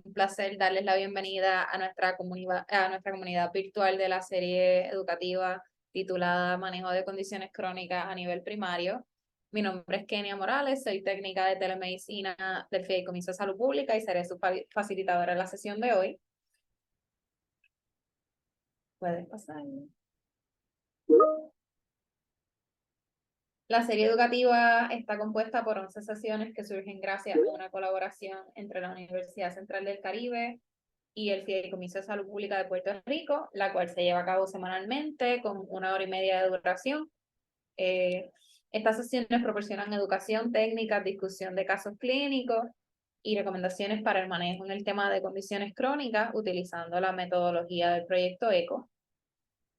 Un placer darles la bienvenida a nuestra comunidad virtual de la serie educativa titulada Manejo de Condiciones Crónicas a nivel primario. Mi nombre es Kenia Morales, soy técnica de telemedicina del Fideicomiso de Salud Pública y seré su facilitadora en la sesión de hoy. Puedes pasar. La serie educativa está compuesta por 11 sesiones que surgen gracias a una colaboración entre la Universidad Central del Caribe y el Fideicomiso de Salud Pública de Puerto Rico, la cual se lleva a cabo semanalmente con 1 hora y media de duración. Estas sesiones proporcionan educación técnica, discusión de casos clínicos y recomendaciones para el manejo en el tema de condiciones crónicas utilizando la metodología del proyecto ECO.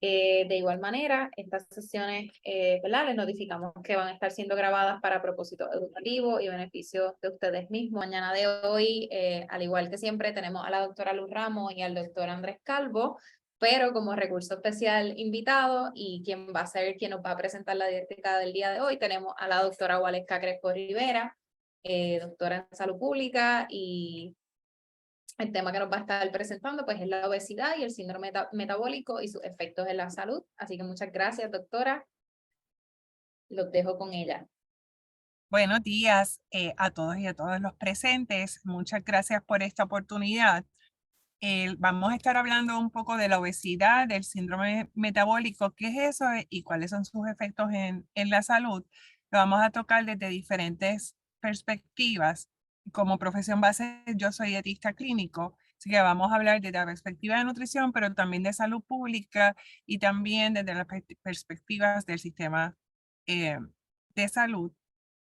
De igual manera, estas sesiones, ¿verdad? Les notificamos que van a estar siendo grabadas para propósitos educativos y beneficio de ustedes mismos. Mañana de hoy, al igual que siempre, tenemos a la doctora Luz Ramos y al doctor Andrés Calvo, pero como recurso especial invitado y quien va a ser quien nos va a presentar la didáctica del día de hoy, tenemos a la doctora Waleska Crespo Rivera, doctora en salud pública, y el tema que nos va a estar presentando pues es la obesidad y el síndrome metabólico y sus efectos en la salud. Así que muchas gracias, doctora. Los dejo con ella. Buenos días a todos y a todos los presentes. Muchas gracias por esta oportunidad. Vamos a estar hablando un poco de la obesidad, del síndrome metabólico, qué es eso y cuáles son sus efectos en la salud. Lo vamos a tocar desde diferentes perspectivas. Como profesión base, yo soy dietista clínico, así que vamos a hablar desde la perspectiva de nutrición, pero también de salud pública y también desde las perspectivas del sistema de salud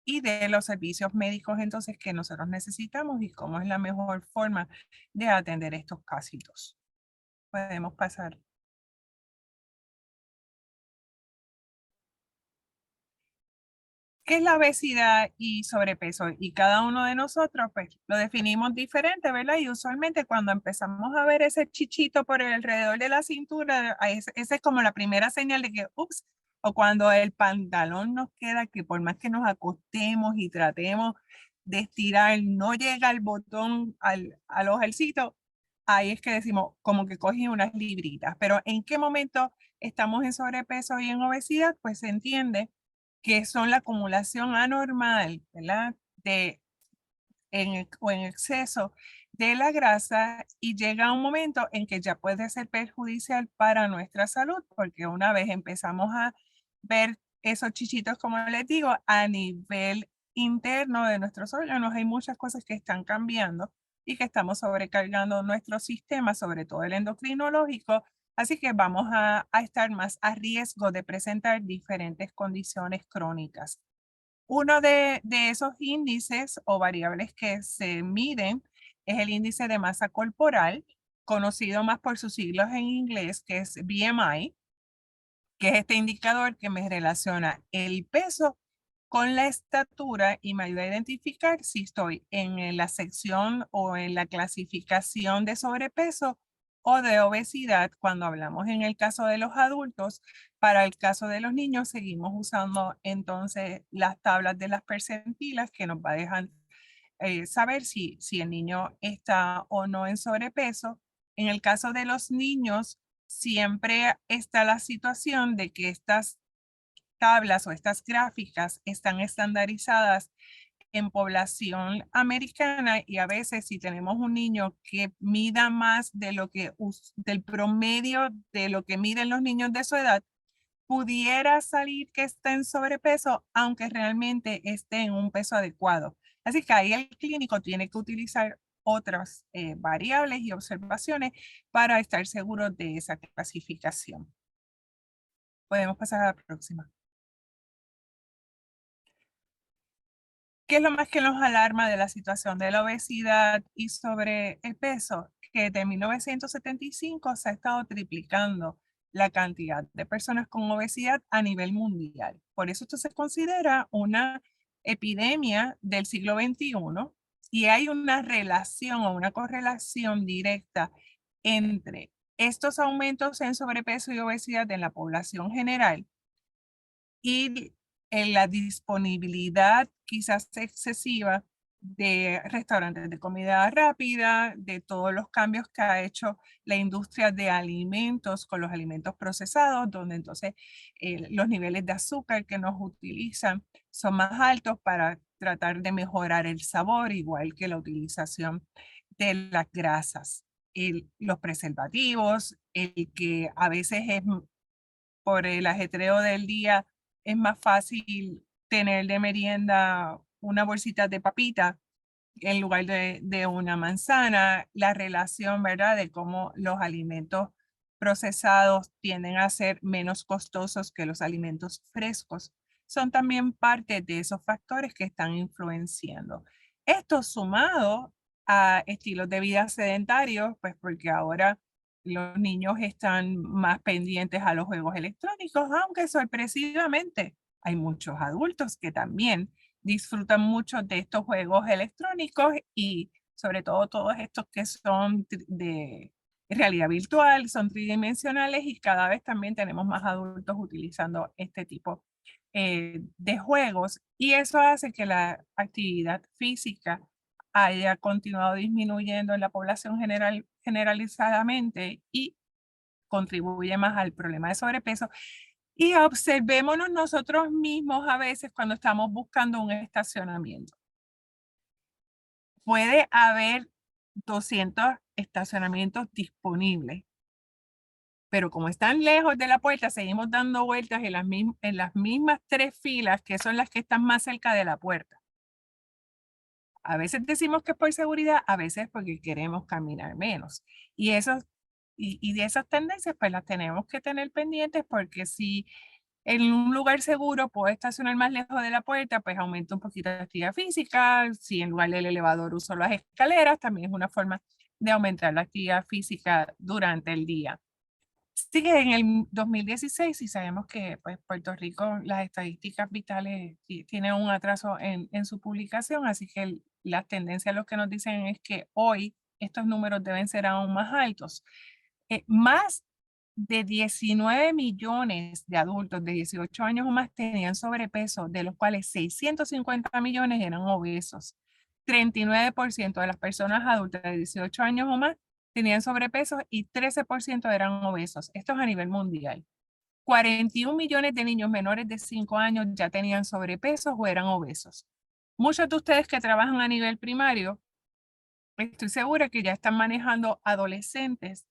y de los servicios médicos entonces que nosotros necesitamos y cómo es la mejor forma de atender estos casos. Podemos pasar. ¿Qué es la obesidad y sobrepeso? Y cada uno de nosotros pues lo definimos diferente, ¿verdad? Y usualmente cuando empezamos a ver ese chichito por alrededor de la cintura, esa es como la primera señal de que, ups, o cuando el pantalón nos queda, que por más que nos acostemos y tratemos de estirar, no llega el botón al ojercito, ahí es que decimos como que cogí unas libritas. Pero ¿en qué momento estamos en sobrepeso y en obesidad? Pues se entiende que son la acumulación anormal, ¿verdad? O en exceso de la grasa y llega un momento en que ya puede ser perjudicial para nuestra salud, porque una vez empezamos a ver esos chichitos, como les digo, a nivel interno de nuestros órganos, hay muchas cosas que están cambiando y que estamos sobrecargando nuestro sistema, sobre todo el endocrinológico, así que vamos a estar más a riesgo de presentar diferentes condiciones crónicas. Uno de esos índices o variables que se miden es el índice de masa corporal, conocido más por sus siglos en inglés, que es BMI, que es este indicador que me relaciona el peso con la estatura y me ayuda a identificar si estoy en la sección o en la clasificación de sobrepeso o de obesidad cuando hablamos en el caso de los adultos. Para el caso de los niños seguimos usando entonces las tablas de las percentilas que nos va a dejar saber si el niño está o no en sobrepeso. En el caso de los niños, siempre está la situación de que estas tablas o estas gráficas están estandarizadas en población americana y a veces si tenemos un niño que mida más de lo que del promedio de lo que miden los niños de su edad, pudiera salir que esté en sobrepeso, aunque realmente esté en un peso adecuado. Así que ahí el clínico tiene que utilizar otras variables y observaciones para estar seguro de esa clasificación. Podemos pasar a la próxima. ¿Qué es lo más que nos alarma de la situación de la obesidad y sobre el peso? Que de 1975 se ha estado triplicando la cantidad de personas con obesidad a nivel mundial. Por eso esto se considera una epidemia del siglo XXI y hay una relación o una correlación directa entre estos aumentos en sobrepeso y obesidad en la población general y en la disponibilidad quizás excesiva de restaurantes de comida rápida, de todos los cambios que ha hecho la industria de alimentos con los alimentos procesados, donde entonces los niveles de azúcar que nos utilizan son más altos para tratar de mejorar el sabor, igual que la utilización de las grasas, los preservativos, el que a veces es por el ajetreo del día, es más fácil tener de merienda una bolsita de papita en lugar de una manzana, la relación, ¿verdad? De cómo los alimentos procesados tienden a ser menos costosos que los alimentos frescos. Son también parte de esos factores que están influenciando. Esto sumado a estilos de vida sedentarios, pues porque ahora los niños están más pendientes a los juegos electrónicos, aunque sorpresivamente hay muchos adultos que también disfrutan mucho de estos juegos electrónicos y sobre todo todos estos que son de realidad virtual, son tridimensionales y cada vez también tenemos más adultos utilizando este tipo de juegos y eso hace que la actividad física haya continuado disminuyendo en la población generalizadamente y contribuye más al problema de sobrepeso. Y observémonos nosotros mismos a veces cuando estamos buscando un estacionamiento. Puede haber 200 estacionamientos disponibles, pero como están lejos de la puerta, seguimos dando vueltas en las mismas 3 filas que son las que están más cerca de la puerta. A veces decimos que es por seguridad, a veces porque queremos caminar menos. Y de esas tendencias, pues las tenemos que tener pendientes porque si en un lugar seguro puedo estacionar más lejos de la puerta, pues aumento un poquito la actividad física. Si en lugar del elevador uso las escaleras, también es una forma de aumentar la actividad física durante el día. Sí que en el 2016, y sabemos que pues, Puerto Rico, las estadísticas vitales tienen un atraso en su publicación, así que las tendencias lo que nos dicen es que hoy estos números deben ser aún más altos. Más de 19 millones de adultos de 18 años o más tenían sobrepeso, de los cuales 650 millones eran obesos. 39% de las personas adultas de 18 años o más tenían sobrepeso y 13% eran obesos. Esto es a nivel mundial. 41 millones de niños menores de 5 años ya tenían sobrepeso o eran obesos. Muchos de ustedes que trabajan a nivel primario, estoy segura que ya están manejando adolescentes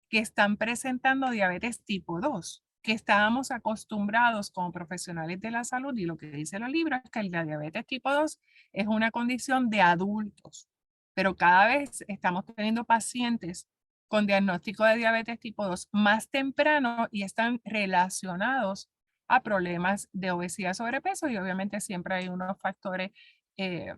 que están presentando diabetes tipo 2, que estábamos acostumbrados como profesionales de la salud y lo que dice los libros es que la diabetes tipo 2 es una condición de adultos, pero cada vez estamos teniendo pacientes con diagnóstico de diabetes tipo 2 más temprano y están relacionados a problemas de obesidad, sobrepeso y obviamente siempre hay unos factores eh,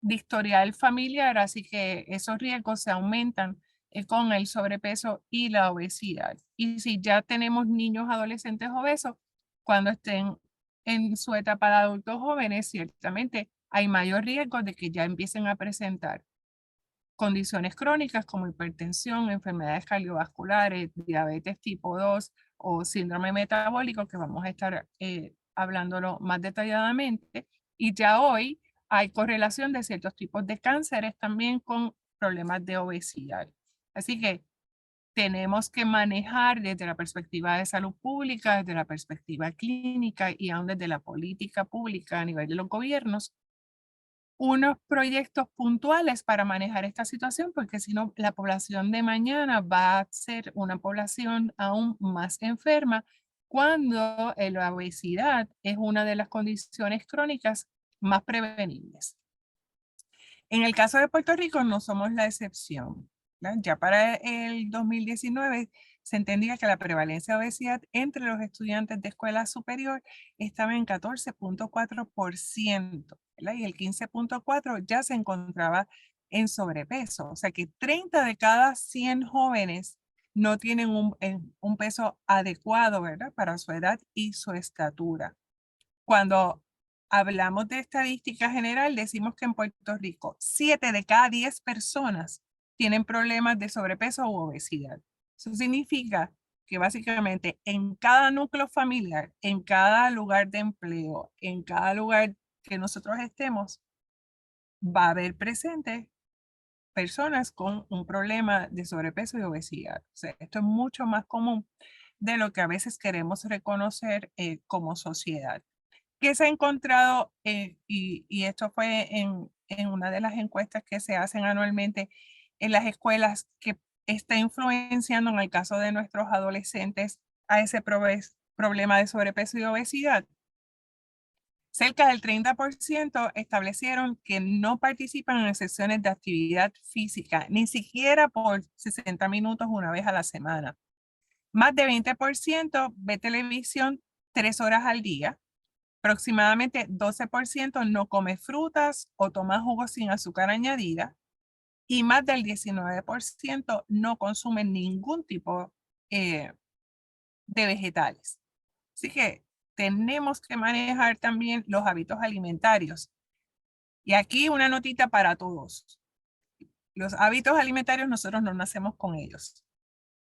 de historial familiar, así que esos riesgos se aumentan con el sobrepeso y la obesidad. Y si ya tenemos niños adolescentes obesos, cuando estén en su etapa de adultos jóvenes, ciertamente hay mayor riesgo de que ya empiecen a presentar condiciones crónicas como hipertensión, enfermedades cardiovasculares, diabetes tipo 2 o síndrome metabólico, que vamos a estar hablándolo más detalladamente. Y ya hoy hay correlación de ciertos tipos de cánceres también con problemas de obesidad. Así que tenemos que manejar desde la perspectiva de salud pública, desde la perspectiva clínica y aún desde la política pública a nivel de los gobiernos, unos proyectos puntuales para manejar esta situación, porque si no, la población de mañana va a ser una población aún más enferma cuando la obesidad es una de las condiciones crónicas más prevenibles. En el caso de Puerto Rico no somos la excepción. Ya para el 2019 se entendía que la prevalencia de obesidad entre los estudiantes de escuela superior estaba en 14.4%, y el 15.4% ya se encontraba en sobrepeso. O sea que 30 de cada 100 jóvenes no tienen un peso adecuado, ¿verdad? Para su edad y su estatura. Cuando hablamos de estadística general, decimos que en Puerto Rico 7 de cada 10 personas tienen problemas de sobrepeso u obesidad. Eso significa que básicamente en cada núcleo familiar, en cada lugar de empleo, en cada lugar que nosotros estemos, va a haber presente personas con un problema de sobrepeso y obesidad. O sea, esto es mucho más común de lo que a veces queremos reconocer como sociedad. ¿Qué se ha encontrado? Y esto fue en una de las encuestas que se hacen anualmente en las escuelas, que está influenciando en el caso de nuestros adolescentes a ese problema de sobrepeso y obesidad. Cerca del 30% establecieron que no participan en sesiones de actividad física, ni siquiera por 60 minutos una vez a la semana. Más de 20% ve televisión 3 horas al día. Aproximadamente 12% no come frutas o toma jugos sin azúcar añadida. Y más del 19% no consume ningún tipo de vegetales. Así que tenemos que manejar también los hábitos alimentarios. Y aquí una notita para todos. Los hábitos alimentarios nosotros no nacemos con ellos.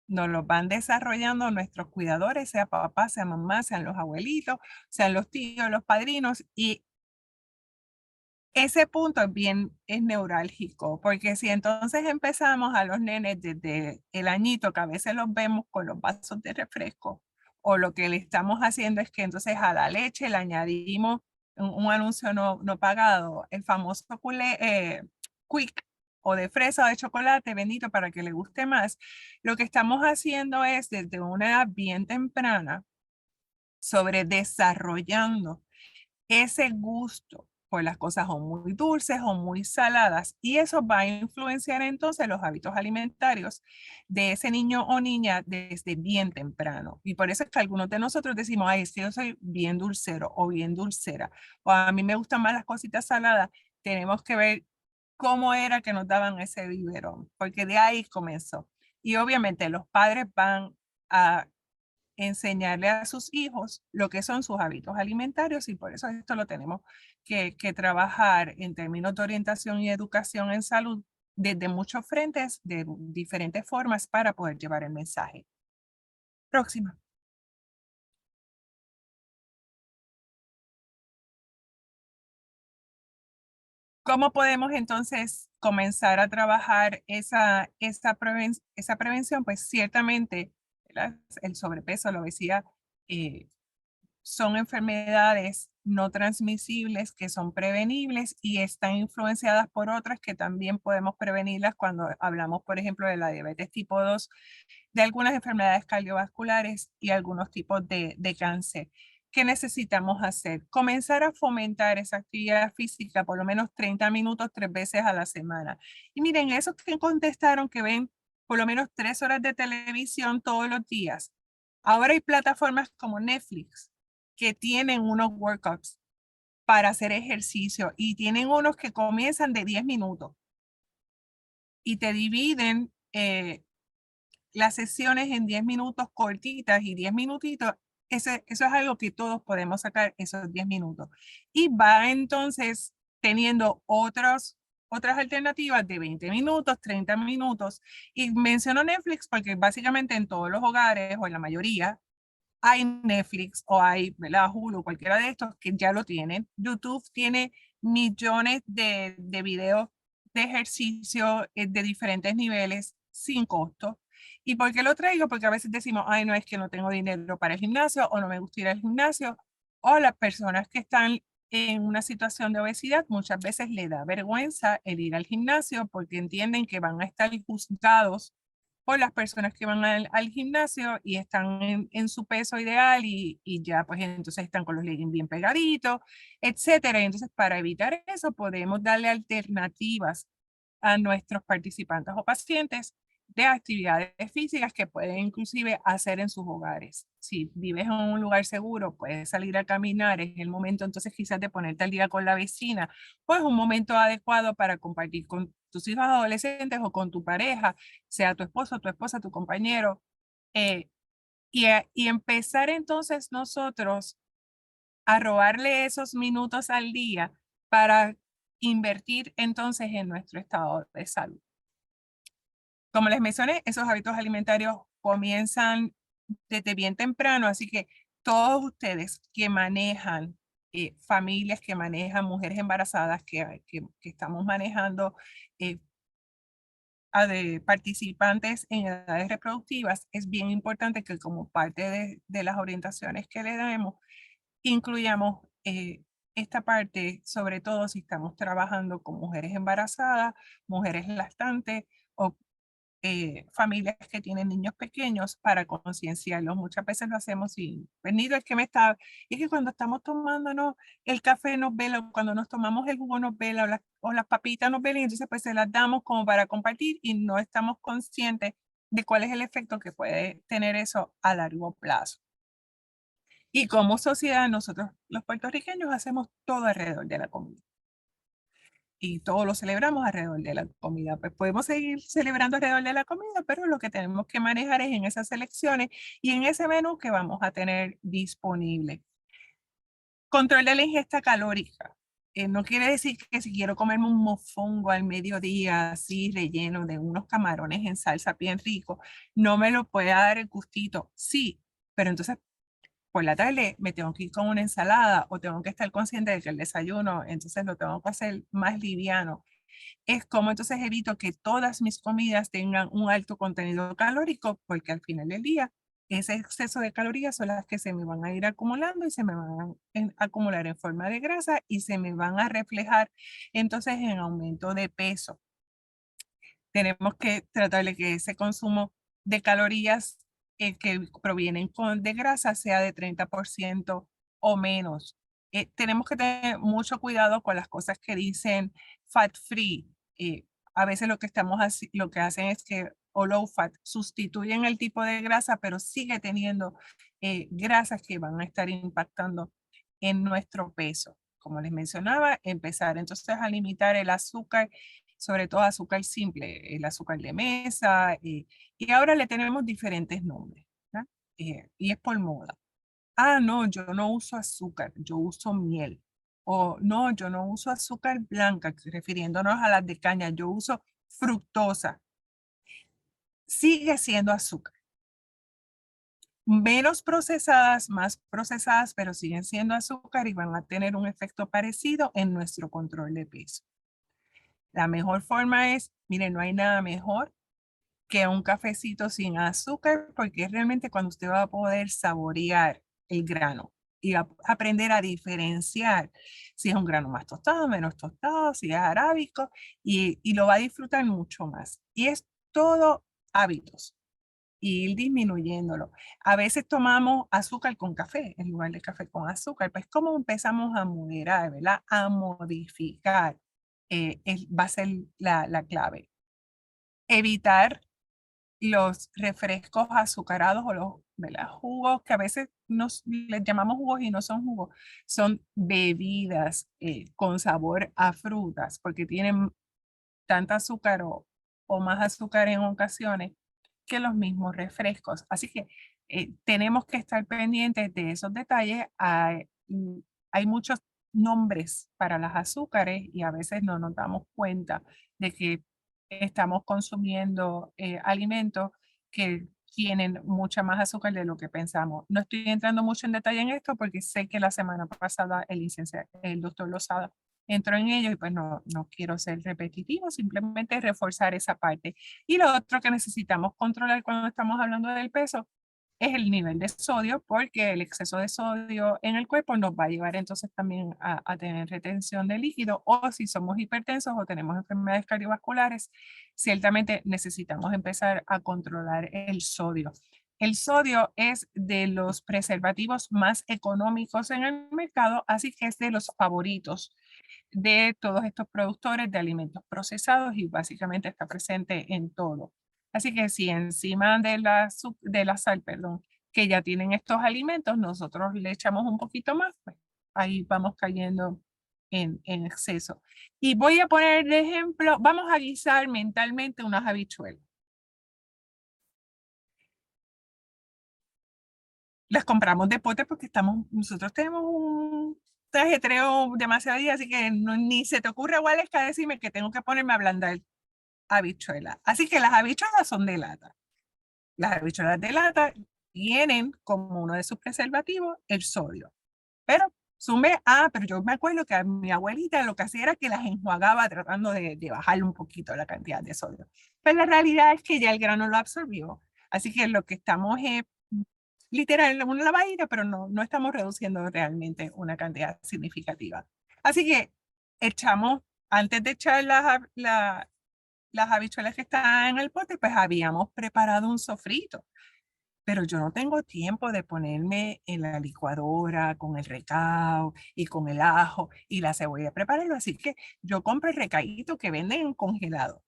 Nos los van desarrollando nuestros cuidadores, sea papá, sea mamá, sean los abuelitos, sean los tíos, los padrinos. Y ese punto es neurálgico, porque si entonces empezamos a los nenes desde el añito, que a veces los vemos con los vasos de refresco, o lo que le estamos haciendo es que entonces a la leche le añadimos un anuncio no pagado, el famoso quick o de fresa o de chocolate, bendito, para que le guste más. Lo que estamos haciendo es desde una edad bien temprana sobre desarrollando ese gusto por las cosas o muy dulces o muy saladas, y eso va a influenciar entonces los hábitos alimentarios de ese niño o niña desde bien temprano. Y por eso es que algunos de nosotros decimos, ay, es que yo soy bien dulcero o bien dulcera, o a mí me gustan más las cositas saladas. Tenemos que ver cómo era que nos daban ese biberón, porque de ahí comenzó. Y obviamente los padres van a enseñarle a sus hijos lo que son sus hábitos alimentarios, y por eso esto lo tenemos que trabajar en términos de orientación y educación en salud desde muchos frentes, de diferentes formas para poder llevar el mensaje. Próxima. ¿Cómo podemos entonces comenzar a trabajar esa prevención? Pues ciertamente, ¿verdad? El sobrepeso, la obesidad, eh, son enfermedades no transmisibles que son prevenibles y están influenciadas por otras que también podemos prevenirlas cuando hablamos, por ejemplo, de la diabetes tipo 2, de algunas enfermedades cardiovasculares y algunos tipos de cáncer. ¿Qué necesitamos hacer? Comenzar a fomentar esa actividad física por lo menos 30 minutos 3 veces a la semana. Y miren, esos que contestaron que ven por lo menos 3 horas de televisión todos los días. Ahora hay plataformas como Netflix que tienen unos workouts para hacer ejercicio y tienen unos que comienzan de 10 minutos y te dividen las sesiones en 10 minutos cortitas y 10 minutitos. Eso es algo que todos podemos sacar esos 10 minutos. Y va entonces teniendo otras alternativas de 20 minutos, 30 minutos. Y menciono Netflix porque básicamente en todos los hogares o en la mayoría hay Netflix o hay, ¿verdad? Hulu, cualquiera de estos que ya lo tienen. YouTube tiene millones de videos de ejercicio de diferentes niveles sin costo. ¿Y por qué lo traigo? Porque a veces decimos, ay, no, es que no tengo dinero para el gimnasio o no me gusta ir al gimnasio. O las personas que están en una situación de obesidad muchas veces le da vergüenza el ir al gimnasio porque entienden que van a estar juzgados por las personas que van al gimnasio y están en su peso ideal y ya pues entonces están con los leggings bien pegaditos, etcétera. Y entonces para evitar eso podemos darle alternativas a nuestros participantes o pacientes de actividades físicas que pueden inclusive hacer en sus hogares. Si vives en un lugar seguro, puedes salir a caminar, es el momento entonces quizás de ponerte al día con la vecina, pues un momento adecuado para compartir con tus hijos adolescentes o con tu pareja, sea tu esposo, tu esposa, tu compañero, eh, y empezar entonces nosotros a robarle esos minutos al día para invertir entonces en nuestro estado de salud. Como les mencioné, esos hábitos alimentarios comienzan desde bien temprano, así que todos ustedes que manejan familias que manejan mujeres embarazadas, que estamos manejando de participantes en edades reproductivas, es bien importante que como parte de las orientaciones que le damos, incluyamos esta parte, sobre todo si estamos trabajando con mujeres embarazadas, mujeres lactantes o familias que tienen niños pequeños para concienciarlos. Muchas veces lo hacemos sin venido el que me está, y es que cuando estamos tomándonos el café nos vela, cuando nos tomamos el jugo nos vela, o las papitas nos vela, y entonces pues se las damos como para compartir y no estamos conscientes de cuál es el efecto que puede tener eso a largo plazo. Y como sociedad, nosotros los puertorriqueños hacemos todo alrededor de la comida. Y todo lo celebramos alrededor de la comida. Pues podemos seguir celebrando alrededor de la comida, pero lo que tenemos que manejar es en esas selecciones y en ese menú que vamos a tener disponible. Control de la ingesta calórica. No quiere decir que si quiero comerme un mofongo al mediodía, así relleno de unos camarones en salsa bien rico, no me lo pueda dar el gustito. Sí, pero entonces por la tarde me tengo que ir con una ensalada o tengo que estar consciente de que el desayuno, entonces lo tengo que hacer más liviano. Es como entonces evito que todas mis comidas tengan un alto contenido calórico, porque al final del día, ese exceso de calorías son las que se me van a ir acumulando y se me van a acumular en forma de grasa y se me van a reflejar entonces en aumento de peso. Tenemos que tratar de que ese consumo de calorías que provienen de grasa sea de 30% o menos. Tenemos que tener mucho cuidado con las cosas que dicen fat free. A veces lo que hacen es que o low fat sustituyen el tipo de grasa, pero sigue teniendo grasas que van a estar impactando en nuestro peso. Como les mencionaba, empezar entonces a limitar el azúcar, sobre todo azúcar simple, el azúcar de mesa, y ahora le tenemos diferentes nombres, ¿verdad? Y es por moda. Ah, no, yo no uso azúcar, yo uso miel. O no, yo no uso azúcar blanca, refiriéndonos a las de caña, yo uso fructosa. Sigue siendo azúcar. Menos procesadas, más procesadas, pero siguen siendo azúcar y van a tener un efecto parecido en nuestro control de peso. La mejor forma es, miren, no hay nada mejor que un cafecito sin azúcar, porque es realmente cuando usted va a poder saborear el grano y aprender a diferenciar si es un grano más tostado, menos tostado, si es arábico, y lo va a disfrutar mucho más. Y es todo hábitos, y ir disminuyéndolo. A veces tomamos azúcar con café en lugar de café con azúcar. Pues cómo empezamos a moderar, ¿verdad? A modificar, va a ser la clave. Evitar los refrescos azucarados o los, ¿verdad? Jugos que a veces les llamamos jugos y no son jugos, son bebidas con sabor a frutas porque tienen tanta azúcar o más azúcar en ocasiones que los mismos refrescos. Así que tenemos que estar pendientes de esos detalles. Hay muchos nombres para las azúcares y a veces no nos damos cuenta de que estamos consumiendo alimentos que tienen mucha más azúcar de lo que pensamos. No estoy entrando mucho en detalle en esto porque sé que la semana pasada el doctor Lozada entró en ello y pues no quiero ser repetitivo, simplemente reforzar esa parte. Y lo otro que necesitamos controlar cuando estamos hablando del peso es el nivel de sodio, porque el exceso de sodio en el cuerpo nos va a llevar entonces también a tener retención de líquido, o si somos hipertensos o tenemos enfermedades cardiovasculares, ciertamente necesitamos empezar a controlar el sodio. El sodio es de los preservativos más económicos en el mercado, así que es de los favoritos de todos estos productores de alimentos procesados y básicamente está presente en todo. Así que si encima de la sal, perdón, que ya tienen estos alimentos, nosotros le echamos un poquito más, pues ahí vamos cayendo en exceso. Y voy a poner de ejemplo, vamos a guisar mentalmente unas habichuelas. Las compramos de pote porque nosotros tenemos un ajetreo demasiado día, así que ni se te ocurre, Waleska, decirme que tengo que ponerme a ablandar habichuelas. Así que las habichuelas son de lata. Las habichuelas de lata tienen como uno de sus preservativos el sodio. Pero Zumbe, pero yo me acuerdo que a mi abuelita lo que hacía era que las enjuagaba tratando de bajarle un poquito la cantidad de sodio. Pero la realidad es que ya el grano lo absorbió. Así que lo que estamos es literal una lavadita, pero no estamos reduciendo realmente una cantidad significativa. Así que echamos, antes de echar las habichuelas que están en el pote, pues habíamos preparado un sofrito. Pero yo no tengo tiempo de ponerme en la licuadora con el recao y con el ajo y la cebolla, prepararlo. Así que yo compro el recaíto que venden congelado,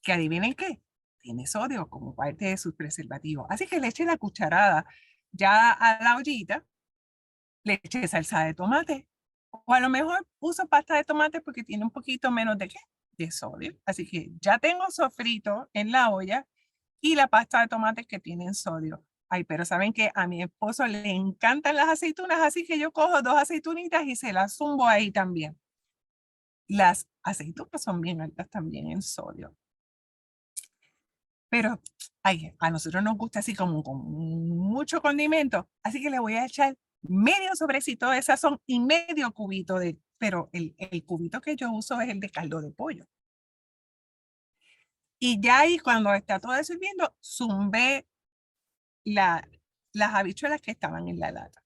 que adivinen qué, tiene sodio como parte de sus preservativos. Así que le eché la cucharada ya a la ollita, le eché salsa de tomate, o a lo mejor uso pasta de tomate porque tiene un poquito menos de, ¿qué? De sodio. Así que ya tengo sofrito en la olla y la pasta de tomate que tienen sodio. Ay, pero saben que a mi esposo le encantan las aceitunas, así que yo cojo 2 aceitunitas y se las zumbo ahí también. Las aceitunas son bien altas también en sodio. Pero ay, a nosotros nos gusta así como con mucho condimento, así que le voy a echar medio sobrecito de sazón y medio cubito pero el cubito que yo uso es el de caldo de pollo. Y ya ahí cuando está todo eso hirviendo, zumbé las habichuelas que estaban en la lata.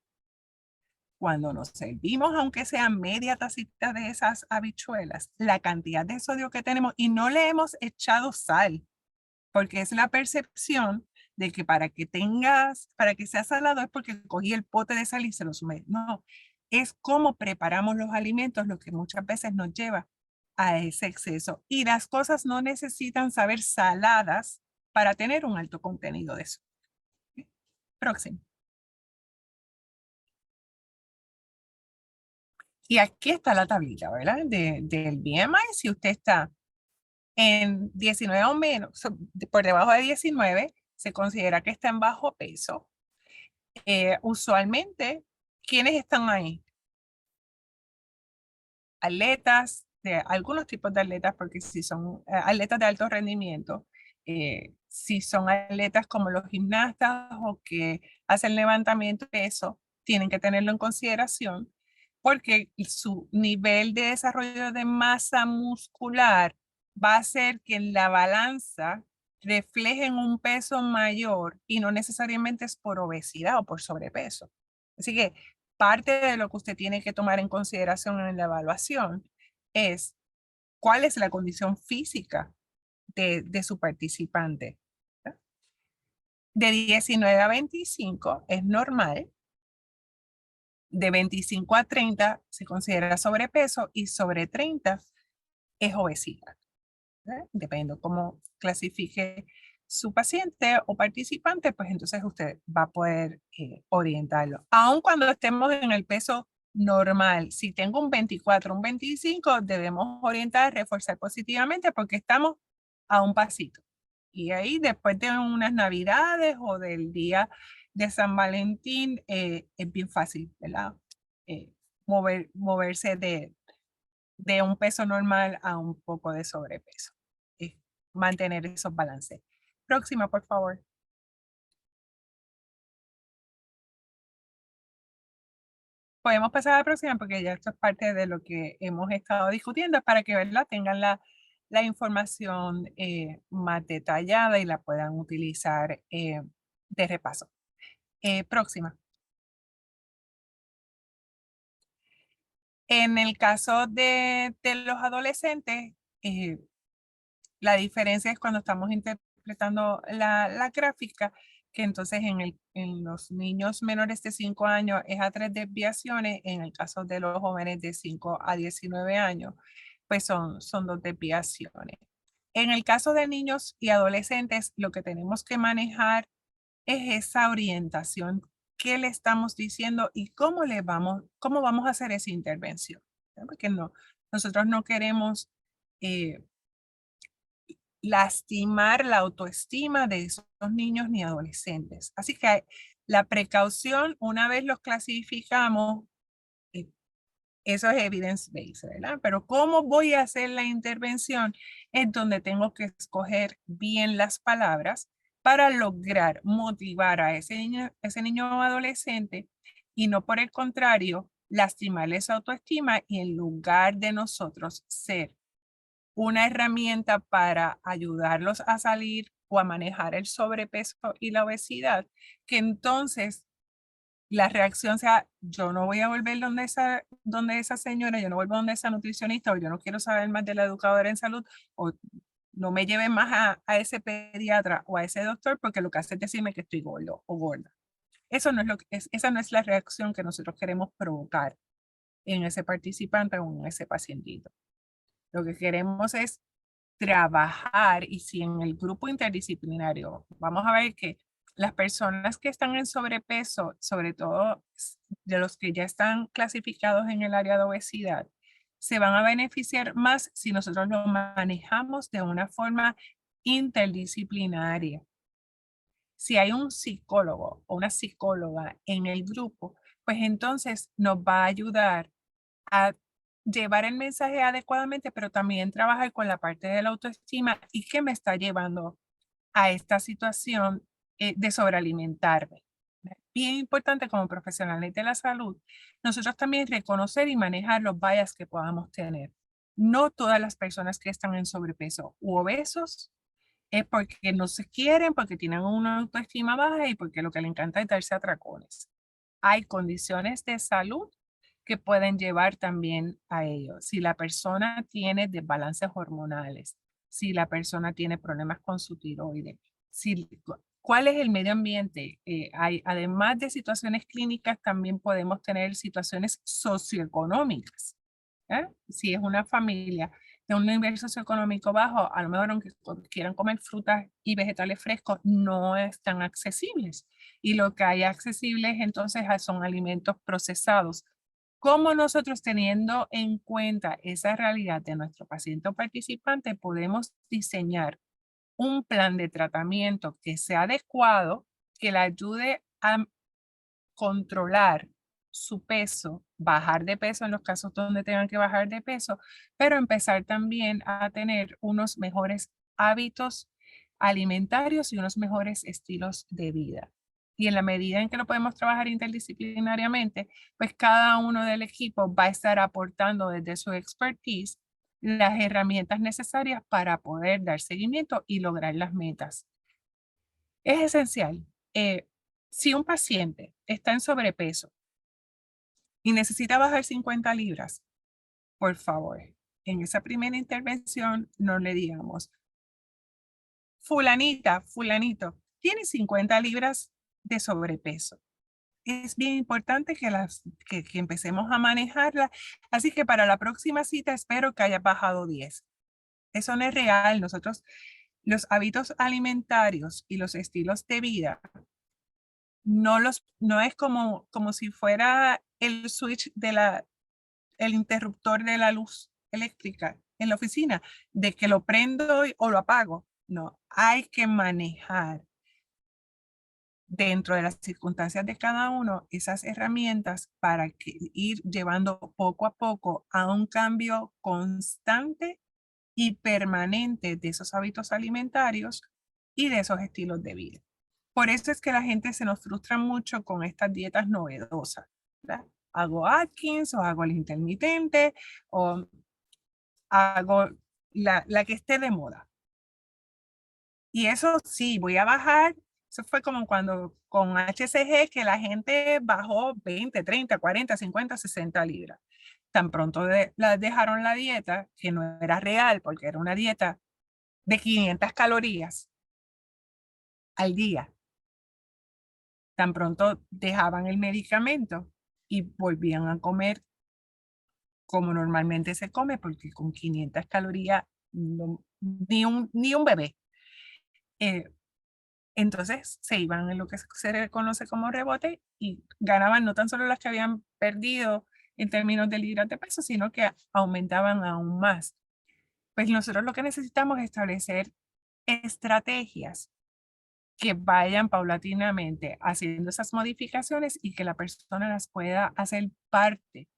Cuando nos servimos, aunque sea media tacita de esas habichuelas, la cantidad de sodio que tenemos y no le hemos echado sal, porque es la percepción de que para que sea salado es porque cogí el pote de sal y se lo sumé. No, es cómo preparamos los alimentos lo que muchas veces nos lleva a ese exceso. Y las cosas no necesitan saber saladas para tener un alto contenido de eso. Próximo. Y aquí está la tablita, ¿verdad? Del BMI, si usted está en 19 o menos, por debajo de 19, se considera que está en bajo peso. Usualmente, ¿quiénes están ahí? Atletas, de algunos tipos de atletas, porque si son atletas de alto rendimiento, si son atletas como los gimnastas o que hacen levantamiento de peso, tienen que tenerlo en consideración porque su nivel de desarrollo de masa muscular va a hacer que en la balanza reflejen un peso mayor y no necesariamente es por obesidad o por sobrepeso. Así que parte de lo que usted tiene que tomar en consideración en la evaluación es cuál es la condición física de su participante. De 19 a 25 es normal. De 25 a 30 se considera sobrepeso y sobre 30 es obesidad. Dependiendo cómo clasifique su paciente o participante, pues entonces usted va a poder orientarlo. Aun cuando estemos en el peso normal, si tengo un 24, un 25, debemos orientar, reforzar positivamente porque estamos a un pasito. Y ahí después de unas navidades o del día de San Valentín, es bien fácil, ¿verdad? Moverse de un peso normal a un poco de sobrepeso. Mantener esos balances. Próxima, por favor. Podemos pasar a la próxima porque ya esto es parte de lo que hemos estado discutiendo para que ¿verdad? Tengan la información más detallada y la puedan utilizar de repaso. Próxima. En el caso de los adolescentes, la diferencia es cuando estamos interpretando la gráfica, que entonces en los niños menores de 5 años es a 3 desviaciones, en el caso de los jóvenes de 5 a 19 años, pues son 2 desviaciones. En el caso de niños y adolescentes, lo que tenemos que manejar es esa orientación, qué le estamos diciendo y cómo vamos a hacer esa intervención. Porque nosotros no queremos lastimar la autoestima de esos niños ni adolescentes. Así que la precaución, una vez los clasificamos, eso es evidence-based, ¿verdad? Pero ¿cómo voy a hacer la intervención? Es donde tengo que escoger bien las palabras para lograr motivar a ese niño o adolescente y no por el contrario, lastimarles su autoestima y en lugar de nosotros ser una herramienta para ayudarlos a salir o a manejar el sobrepeso y la obesidad, que entonces la reacción sea, yo no voy a volver donde esa señora, yo no vuelvo donde esa nutricionista, o yo no quiero saber más de la educadora en salud, o no me lleven más a ese pediatra o a ese doctor porque lo que hace es decirme que estoy gordo o gorda. Eso no es esa no es la reacción que nosotros queremos provocar en ese participante o en ese pacientito. Lo que queremos es trabajar y si en el grupo interdisciplinario vamos a ver que las personas que están en sobrepeso, sobre todo de los que ya están clasificados en el área de obesidad, se van a beneficiar más si nosotros lo manejamos de una forma interdisciplinaria. Si hay un psicólogo o una psicóloga en el grupo, pues entonces nos va a ayudar a llevar el mensaje adecuadamente, pero también trabajar con la parte de la autoestima y qué me está llevando a esta situación de sobrealimentarme. Bien importante como profesionales de la salud, nosotros también reconocer y manejar los bias que podamos tener. No todas las personas que están en sobrepeso u obesos es porque no se quieren, porque tienen una autoestima baja y porque lo que le encanta es darse atracones. Hay condiciones de salud que pueden llevar también a ello. Si la persona tiene desbalances hormonales, si la persona tiene problemas con su tiroides, ¿cuál es el medio ambiente? Además de situaciones clínicas, también podemos tener situaciones socioeconómicas. Si es una familia de un nivel socioeconómico bajo, a lo mejor aunque quieran comer frutas y vegetales frescos, no están accesibles. Y lo que hay accesibles entonces son alimentos procesados. ¿Cómo nosotros teniendo en cuenta esa realidad de nuestro paciente o participante podemos diseñar un plan de tratamiento que sea adecuado, que le ayude a controlar su peso, bajar de peso en los casos donde tengan que bajar de peso, pero empezar también a tener unos mejores hábitos alimentarios y unos mejores estilos de vida? Y en la medida en que lo podemos trabajar interdisciplinariamente, pues cada uno del equipo va a estar aportando desde su expertise las herramientas necesarias para poder dar seguimiento y lograr las metas. Es esencial. Si un paciente está en sobrepeso y necesita bajar 50 libras, por favor, en esa primera intervención no le digamos, fulanita, fulanito, tiene 50 libras de sobrepeso. Es bien importante que empecemos a manejarla. Así que para la próxima cita espero que haya bajado 10. Eso no es real. Nosotros, los hábitos alimentarios y los estilos de vida, no es como si fuera el switch el interruptor de la luz eléctrica en la oficina, de que lo prendo o lo apago. No, hay que manejar dentro de las circunstancias de cada uno esas herramientas para ir llevando poco a poco a un cambio constante y permanente de esos hábitos alimentarios y de esos estilos de vida. Por eso es que la gente se nos frustra mucho con estas dietas novedosas, ¿verdad? Hago Atkins o hago el intermitente o hago la que esté de moda. Y eso sí, voy a bajar. Eso fue como cuando con HCG que la gente bajó 20, 30, 40, 50, 60 libras. Tan pronto dejaron la dieta, que no era real porque era una dieta de 500 calorías al día. Tan pronto dejaban el medicamento y volvían a comer como normalmente se come, porque con 500 calorías ni un bebé. Entonces se iban en lo que se reconoce como rebote y ganaban no tan solo las que habían perdido en términos de libras de peso, sino que aumentaban aún más. Pues nosotros lo que necesitamos es establecer estrategias que vayan paulatinamente haciendo esas modificaciones y que la persona las pueda hacer parte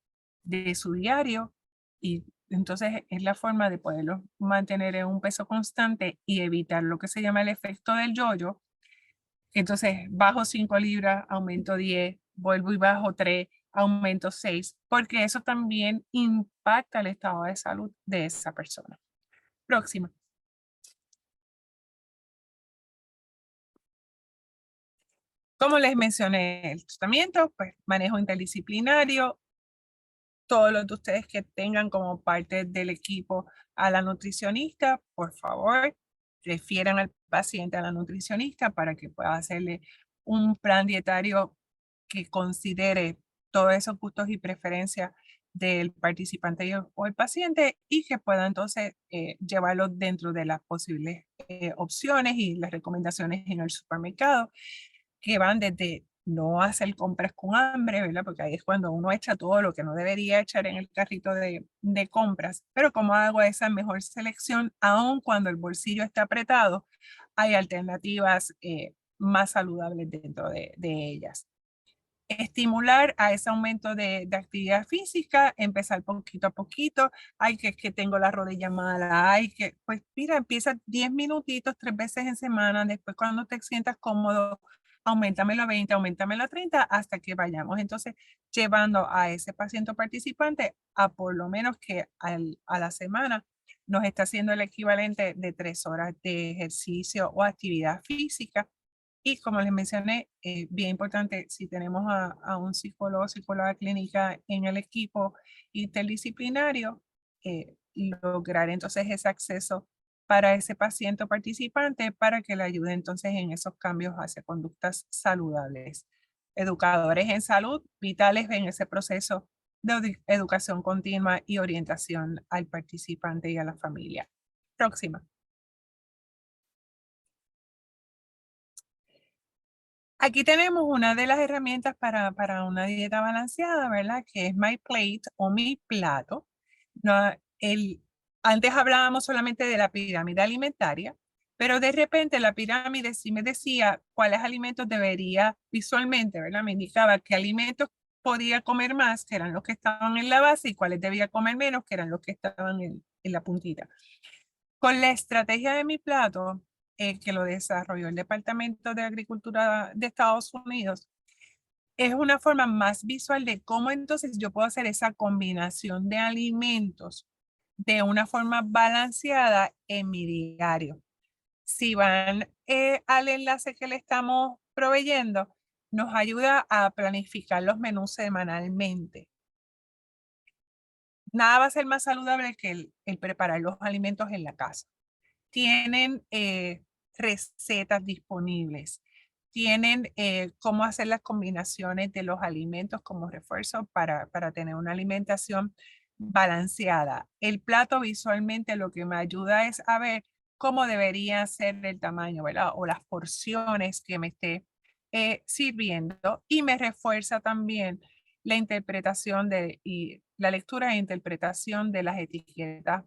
de su diario y entonces es la forma de poderlo mantener en un peso constante y evitar lo que se llama el efecto del yo-yo. Entonces bajo 5 libras, aumento 10, vuelvo y bajo 3 aumento 6, porque eso también impacta el estado de salud de esa persona. Próxima. Como les mencioné, el tratamiento, pues manejo interdisciplinario. Todos los de ustedes que tengan como parte del equipo a la nutricionista, por favor, refieran al paciente a la nutricionista para que pueda hacerle un plan dietario que considere todos esos gustos y preferencias del participante o el paciente y que pueda entonces llevarlo dentro de las posibles opciones y las recomendaciones en el supermercado, que van desde no hacer compras con hambre, ¿verdad? Porque ahí es cuando uno echa todo lo que no debería echar en el carrito de compras. Pero como hago esa mejor selección, aun cuando el bolsillo está apretado, hay alternativas más saludables dentro de ellas. Estimular a ese aumento de actividad física, empezar poquito a poquito. Hay que tengo la rodilla mala, hay que, pues mira, empieza 10 minutitos, 3 veces en semana. Después, cuando te sientas cómodo, aumentamelo a 20, aumentamelo a 30, hasta que vayamos entonces llevando a ese paciente participante a por lo menos que a la semana nos está haciendo el equivalente de 3 horas de ejercicio o actividad física. Y como les mencioné, bien importante, si tenemos a un psicólogo o psicóloga clínica en el equipo interdisciplinario, lograr entonces ese acceso para ese paciente o participante para que le ayude entonces en esos cambios hacia conductas saludables. Educadores en salud, vitales en ese proceso de educación continua y orientación al participante y a la familia. Próxima. Aquí tenemos una de las herramientas para una dieta balanceada, ¿verdad? Que es My Plate o Mi Plato. No, antes hablábamos solamente de la pirámide alimentaria, pero de repente la pirámide sí me decía cuáles alimentos debería visualmente, ¿verdad? Me indicaba qué alimentos podía comer más, que eran los que estaban en la base, y cuáles debía comer menos, que eran los que estaban en la puntita. Con la estrategia de Mi Plato, que lo desarrolló el Departamento de Agricultura de Estados Unidos, es una forma más visual de cómo entonces yo puedo hacer esa combinación de alimentos de una forma balanceada en mi diario. Si van al enlace que le estamos proveyendo, nos ayuda a planificar los menús semanalmente. Nada va a ser más saludable que el preparar los alimentos en la casa. Tienen recetas disponibles, tienen cómo hacer las combinaciones de los alimentos como refuerzo para tener una alimentación balanceada. El plato visualmente lo que me ayuda es a ver cómo debería ser el tamaño, ¿verdad? O las porciones que me esté sirviendo, y me refuerza también la interpretación y la lectura e interpretación de las etiquetas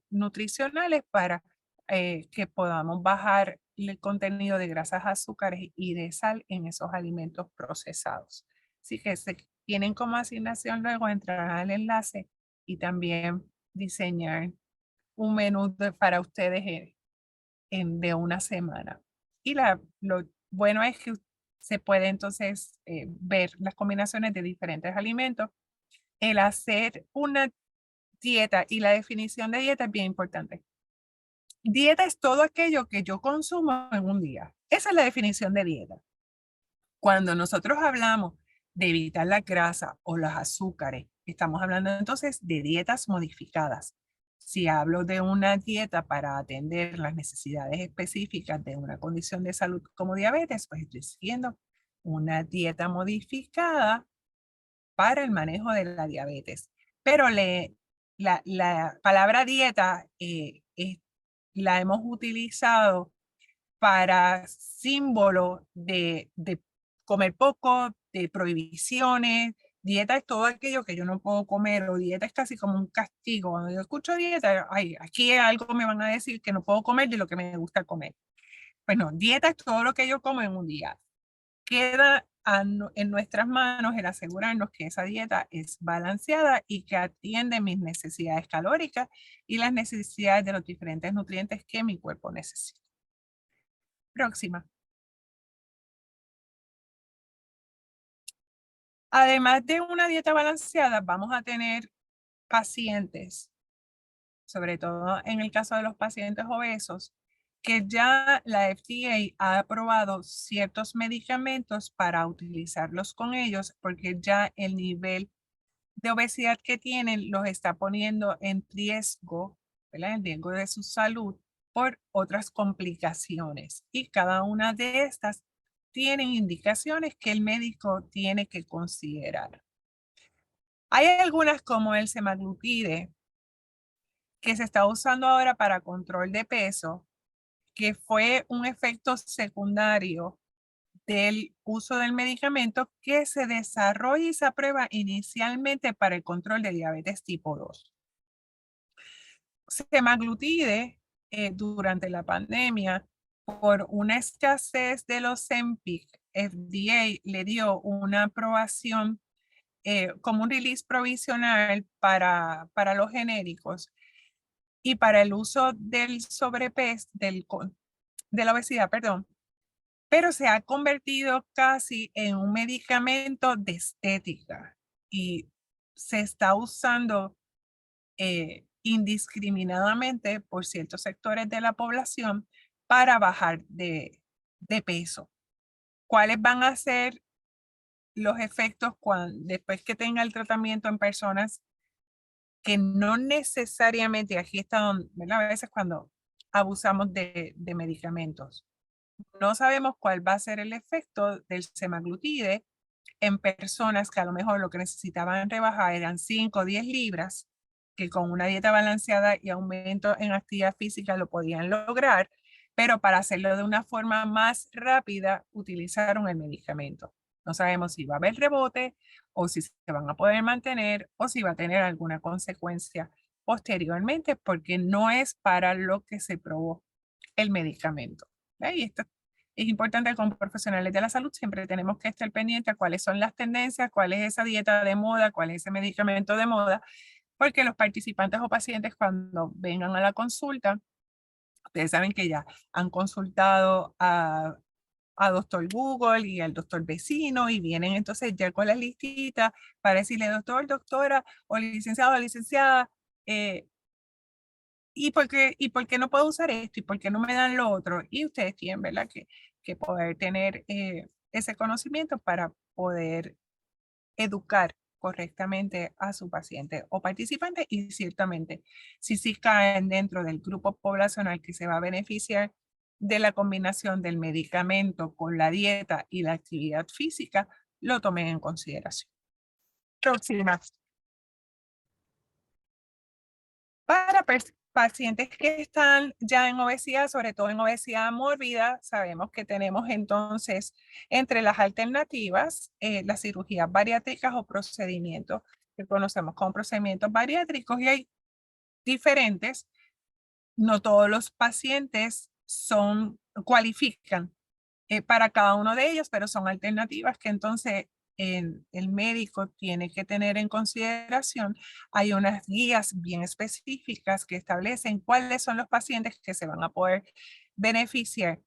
nutricionales para que podamos bajar el contenido de grasas, azúcares y de sal en esos alimentos procesados. Así que se tienen como asignación luego entrar al enlace y también diseñar un menú para ustedes de una semana. Y lo bueno es que se puede entonces ver las combinaciones de diferentes alimentos. El hacer una dieta y la definición de dieta es bien importante. Dieta es todo aquello que yo consumo en un día. Esa es la definición de dieta. Cuando nosotros hablamos de evitar la grasa o los azúcares, estamos hablando entonces de dietas modificadas. Si hablo de una dieta para atender las necesidades específicas de una condición de salud como diabetes, pues estoy siguiendo una dieta modificada para el manejo de la diabetes. Pero la palabra dieta la hemos utilizado para símbolo de comer poco, de prohibiciones. Dieta es todo aquello que yo no puedo comer, o dieta es casi como un castigo. Cuando yo escucho dieta, ay, aquí algo me van a decir que no puedo comer de lo que me gusta comer. Pues no, dieta es todo lo que yo como en un día. Queda en nuestras manos el asegurarnos que esa dieta es balanceada y que atiende mis necesidades calóricas y las necesidades de los diferentes nutrientes que mi cuerpo necesita. Próxima. Además de una dieta balanceada, vamos a tener pacientes, sobre todo en el caso de los pacientes obesos, que ya la FDA ha aprobado ciertos medicamentos para utilizarlos con ellos porque ya el nivel de obesidad que tienen los está poniendo en riesgo, ¿verdad? En riesgo de su salud por otras complicaciones. Y cada una de estas tienen indicaciones que el médico tiene que considerar. Hay algunas como el semaglutide que se está usando ahora para control de peso, que fue un efecto secundario del uso del medicamento que se desarrolla y se aprueba inicialmente para el control de diabetes tipo 2. Semaglutide durante la pandemia, por una escasez de los Ozempic, FDA le dio una aprobación como un release provisional para los genéricos y para el uso del sobrepeso, de la obesidad, perdón, pero se ha convertido casi en un medicamento de estética y se está usando indiscriminadamente por ciertos sectores de la población para bajar de peso. ¿Cuáles van a ser los efectos después que tenga el tratamiento en personas que no necesariamente, aquí está donde, ¿verdad? A veces cuando abusamos de medicamentos, no sabemos cuál va a ser el efecto del semaglutide en personas que a lo mejor lo que necesitaban rebajar eran 5 o 10 libras, que con una dieta balanceada y aumento en actividad física lo podían lograr, pero para hacerlo de una forma más rápida utilizaron el medicamento. No sabemos si va a haber rebote o si se van a poder mantener o si va a tener alguna consecuencia posteriormente porque no es para lo que se probó el medicamento. Y esto es importante como profesionales de la salud, siempre tenemos que estar pendientes a cuáles son las tendencias, cuál es esa dieta de moda, cuál es ese medicamento de moda, porque los participantes o pacientes cuando vengan a la consulta, ustedes saben que ya han consultado a doctor Google y al doctor vecino y vienen entonces ya con la listita para decirle doctor, doctora o licenciado o licenciada, ¿y por qué no puedo usar esto? ¿Y por qué no me dan lo otro? Y ustedes tienen, ¿verdad? Que poder tener ese conocimiento para poder educar correctamente a su paciente o participante y ciertamente si sí caen dentro del grupo poblacional que se va a beneficiar de la combinación del medicamento con la dieta y la actividad física, lo tomen en consideración. Próxima. Para pacientes que están ya en obesidad, sobre todo en obesidad mórbida, sabemos que tenemos entonces entre las alternativas las cirugías bariátricas o procedimientos que conocemos como procedimientos bariátricos y hay diferentes. No todos los pacientes cualifican para cada uno de ellos, pero son alternativas que entonces el médico tiene que tener en consideración. Hay unas guías bien específicas que establecen cuáles son los pacientes que se van a poder beneficiar.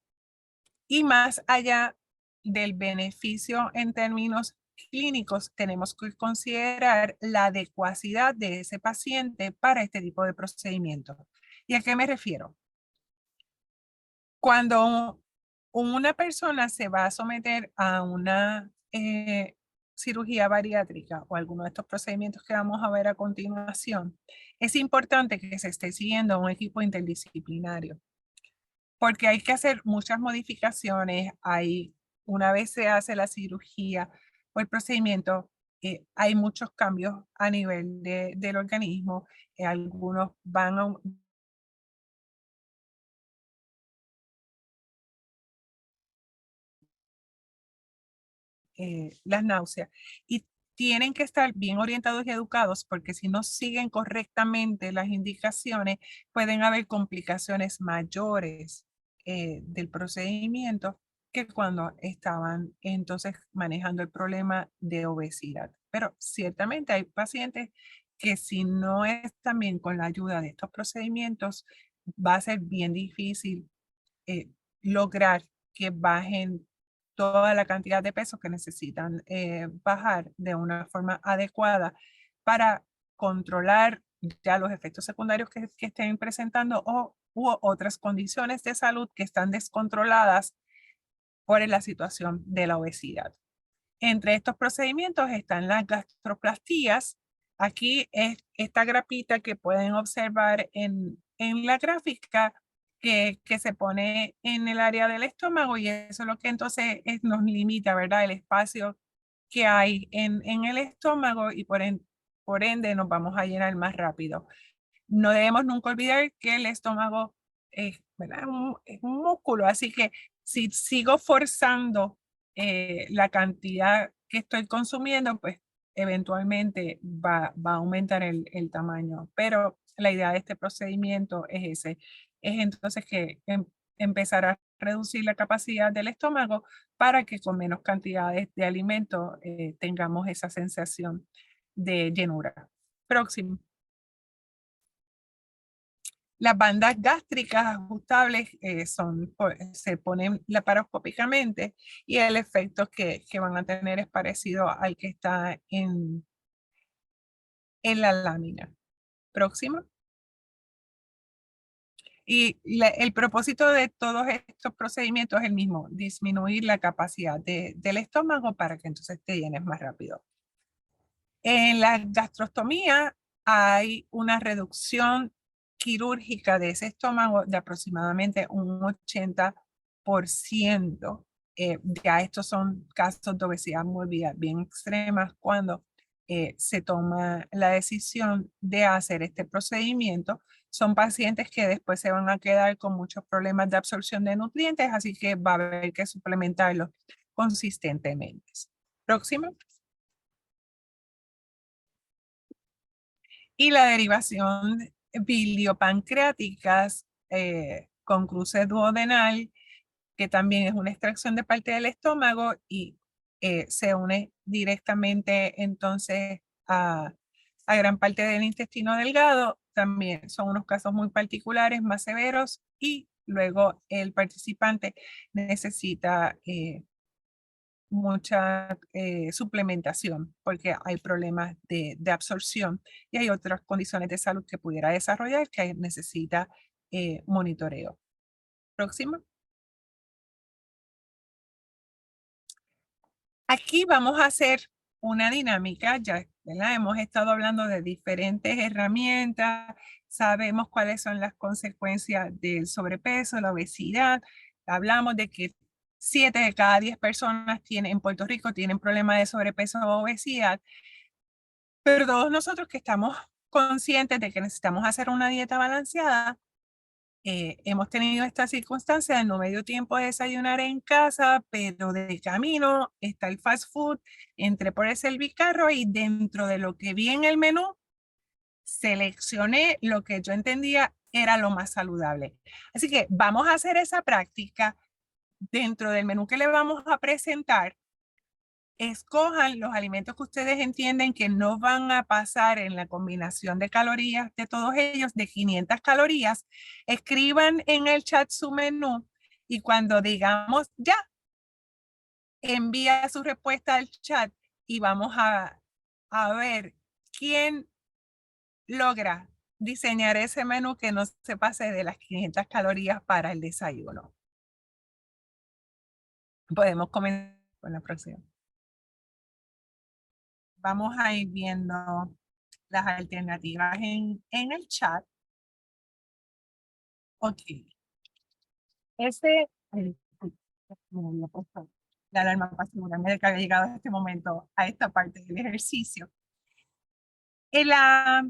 Y más allá del beneficio en términos clínicos, tenemos que considerar la adecuacidad de ese paciente para este tipo de procedimiento. ¿Y a qué me refiero? Cuando una persona se va a someter a una cirugía bariátrica o alguno de estos procedimientos que vamos a ver a continuación, es importante que se esté siguiendo un equipo interdisciplinario, porque hay que hacer muchas modificaciones. Una vez se hace la cirugía o el procedimiento, hay muchos cambios a nivel del organismo. Algunos van a las náuseas y tienen que estar bien orientados y educados porque si no siguen correctamente las indicaciones, pueden haber complicaciones mayores del procedimiento que cuando estaban entonces manejando el problema de obesidad. Pero ciertamente hay pacientes que si no están bien con la ayuda de estos procedimientos, va a ser bien difícil lograr que bajen toda la cantidad de peso que necesitan bajar de una forma adecuada para controlar ya los efectos secundarios que estén presentando u otras condiciones de salud que están descontroladas por la situación de la obesidad. Entre estos procedimientos están las gastroplastías. Aquí es esta grapita que pueden observar en la gráfica que se pone en el área del estómago y eso es lo que entonces nos limita, ¿verdad? El espacio que hay en el estómago y por ende nos vamos a llenar más rápido. No debemos nunca olvidar que el estómago ¿verdad? Es un músculo, así que si sigo forzando la cantidad que estoy consumiendo, pues eventualmente va a aumentar el tamaño. Pero la idea de este procedimiento es entonces que empezar a reducir la capacidad del estómago para que con menos cantidades de alimento tengamos esa sensación de llenura. Próximo. Las bandas gástricas ajustables se ponen laparoscópicamente y el efecto que van a tener es parecido al que está en la lámina. Próximo. Y el propósito de todos estos procedimientos es el mismo, disminuir la capacidad del estómago para que entonces te llenes más rápido. En la gastrostomía hay una reducción quirúrgica de ese estómago de aproximadamente un 80%. Ya estos son casos de obesidad mórbida bien extremas cuando se toma la decisión de hacer este procedimiento. Son pacientes que después se van a quedar con muchos problemas de absorción de nutrientes, así que va a haber que suplementarlos consistentemente. Próximo. Y la derivación biliopancreáticas con cruce duodenal, que también es una extracción de parte del estómago y se une directamente entonces a gran parte del intestino delgado. También son unos casos muy particulares, más severos, y luego el participante necesita mucha suplementación porque hay problemas de absorción y hay otras condiciones de salud que pudiera desarrollar que necesita monitoreo. Próximo. Aquí vamos a hacer una dinámica, ya ¿verdad? Hemos estado hablando de diferentes herramientas, sabemos cuáles son las consecuencias del sobrepeso, la obesidad, hablamos de que 7 de cada 10 personas en Puerto Rico tienen problemas de sobrepeso o obesidad, pero todos nosotros que estamos conscientes de que necesitamos hacer una dieta balanceada, hemos tenido esta circunstancia de no medio tiempo de desayunar en casa, pero de camino está el fast food, entré por el Servicarro y dentro de lo que vi en el menú, seleccioné lo que yo entendía era lo más saludable. Así que vamos a hacer esa práctica dentro del menú que le vamos a presentar. Escojan los alimentos que ustedes entienden que no van a pasar en la combinación de calorías de todos ellos de 500 calorías. Escriban en el chat su menú y cuando digamos ya, envía su respuesta al chat y vamos a ver quién logra diseñar ese menú que no se pase de las 500 calorías para el desayuno. Podemos comenzar con la próxima. Vamos a ir viendo las alternativas en el chat. Ok. La alarma para asegurarme de que había llegado a este momento, a esta parte del ejercicio. La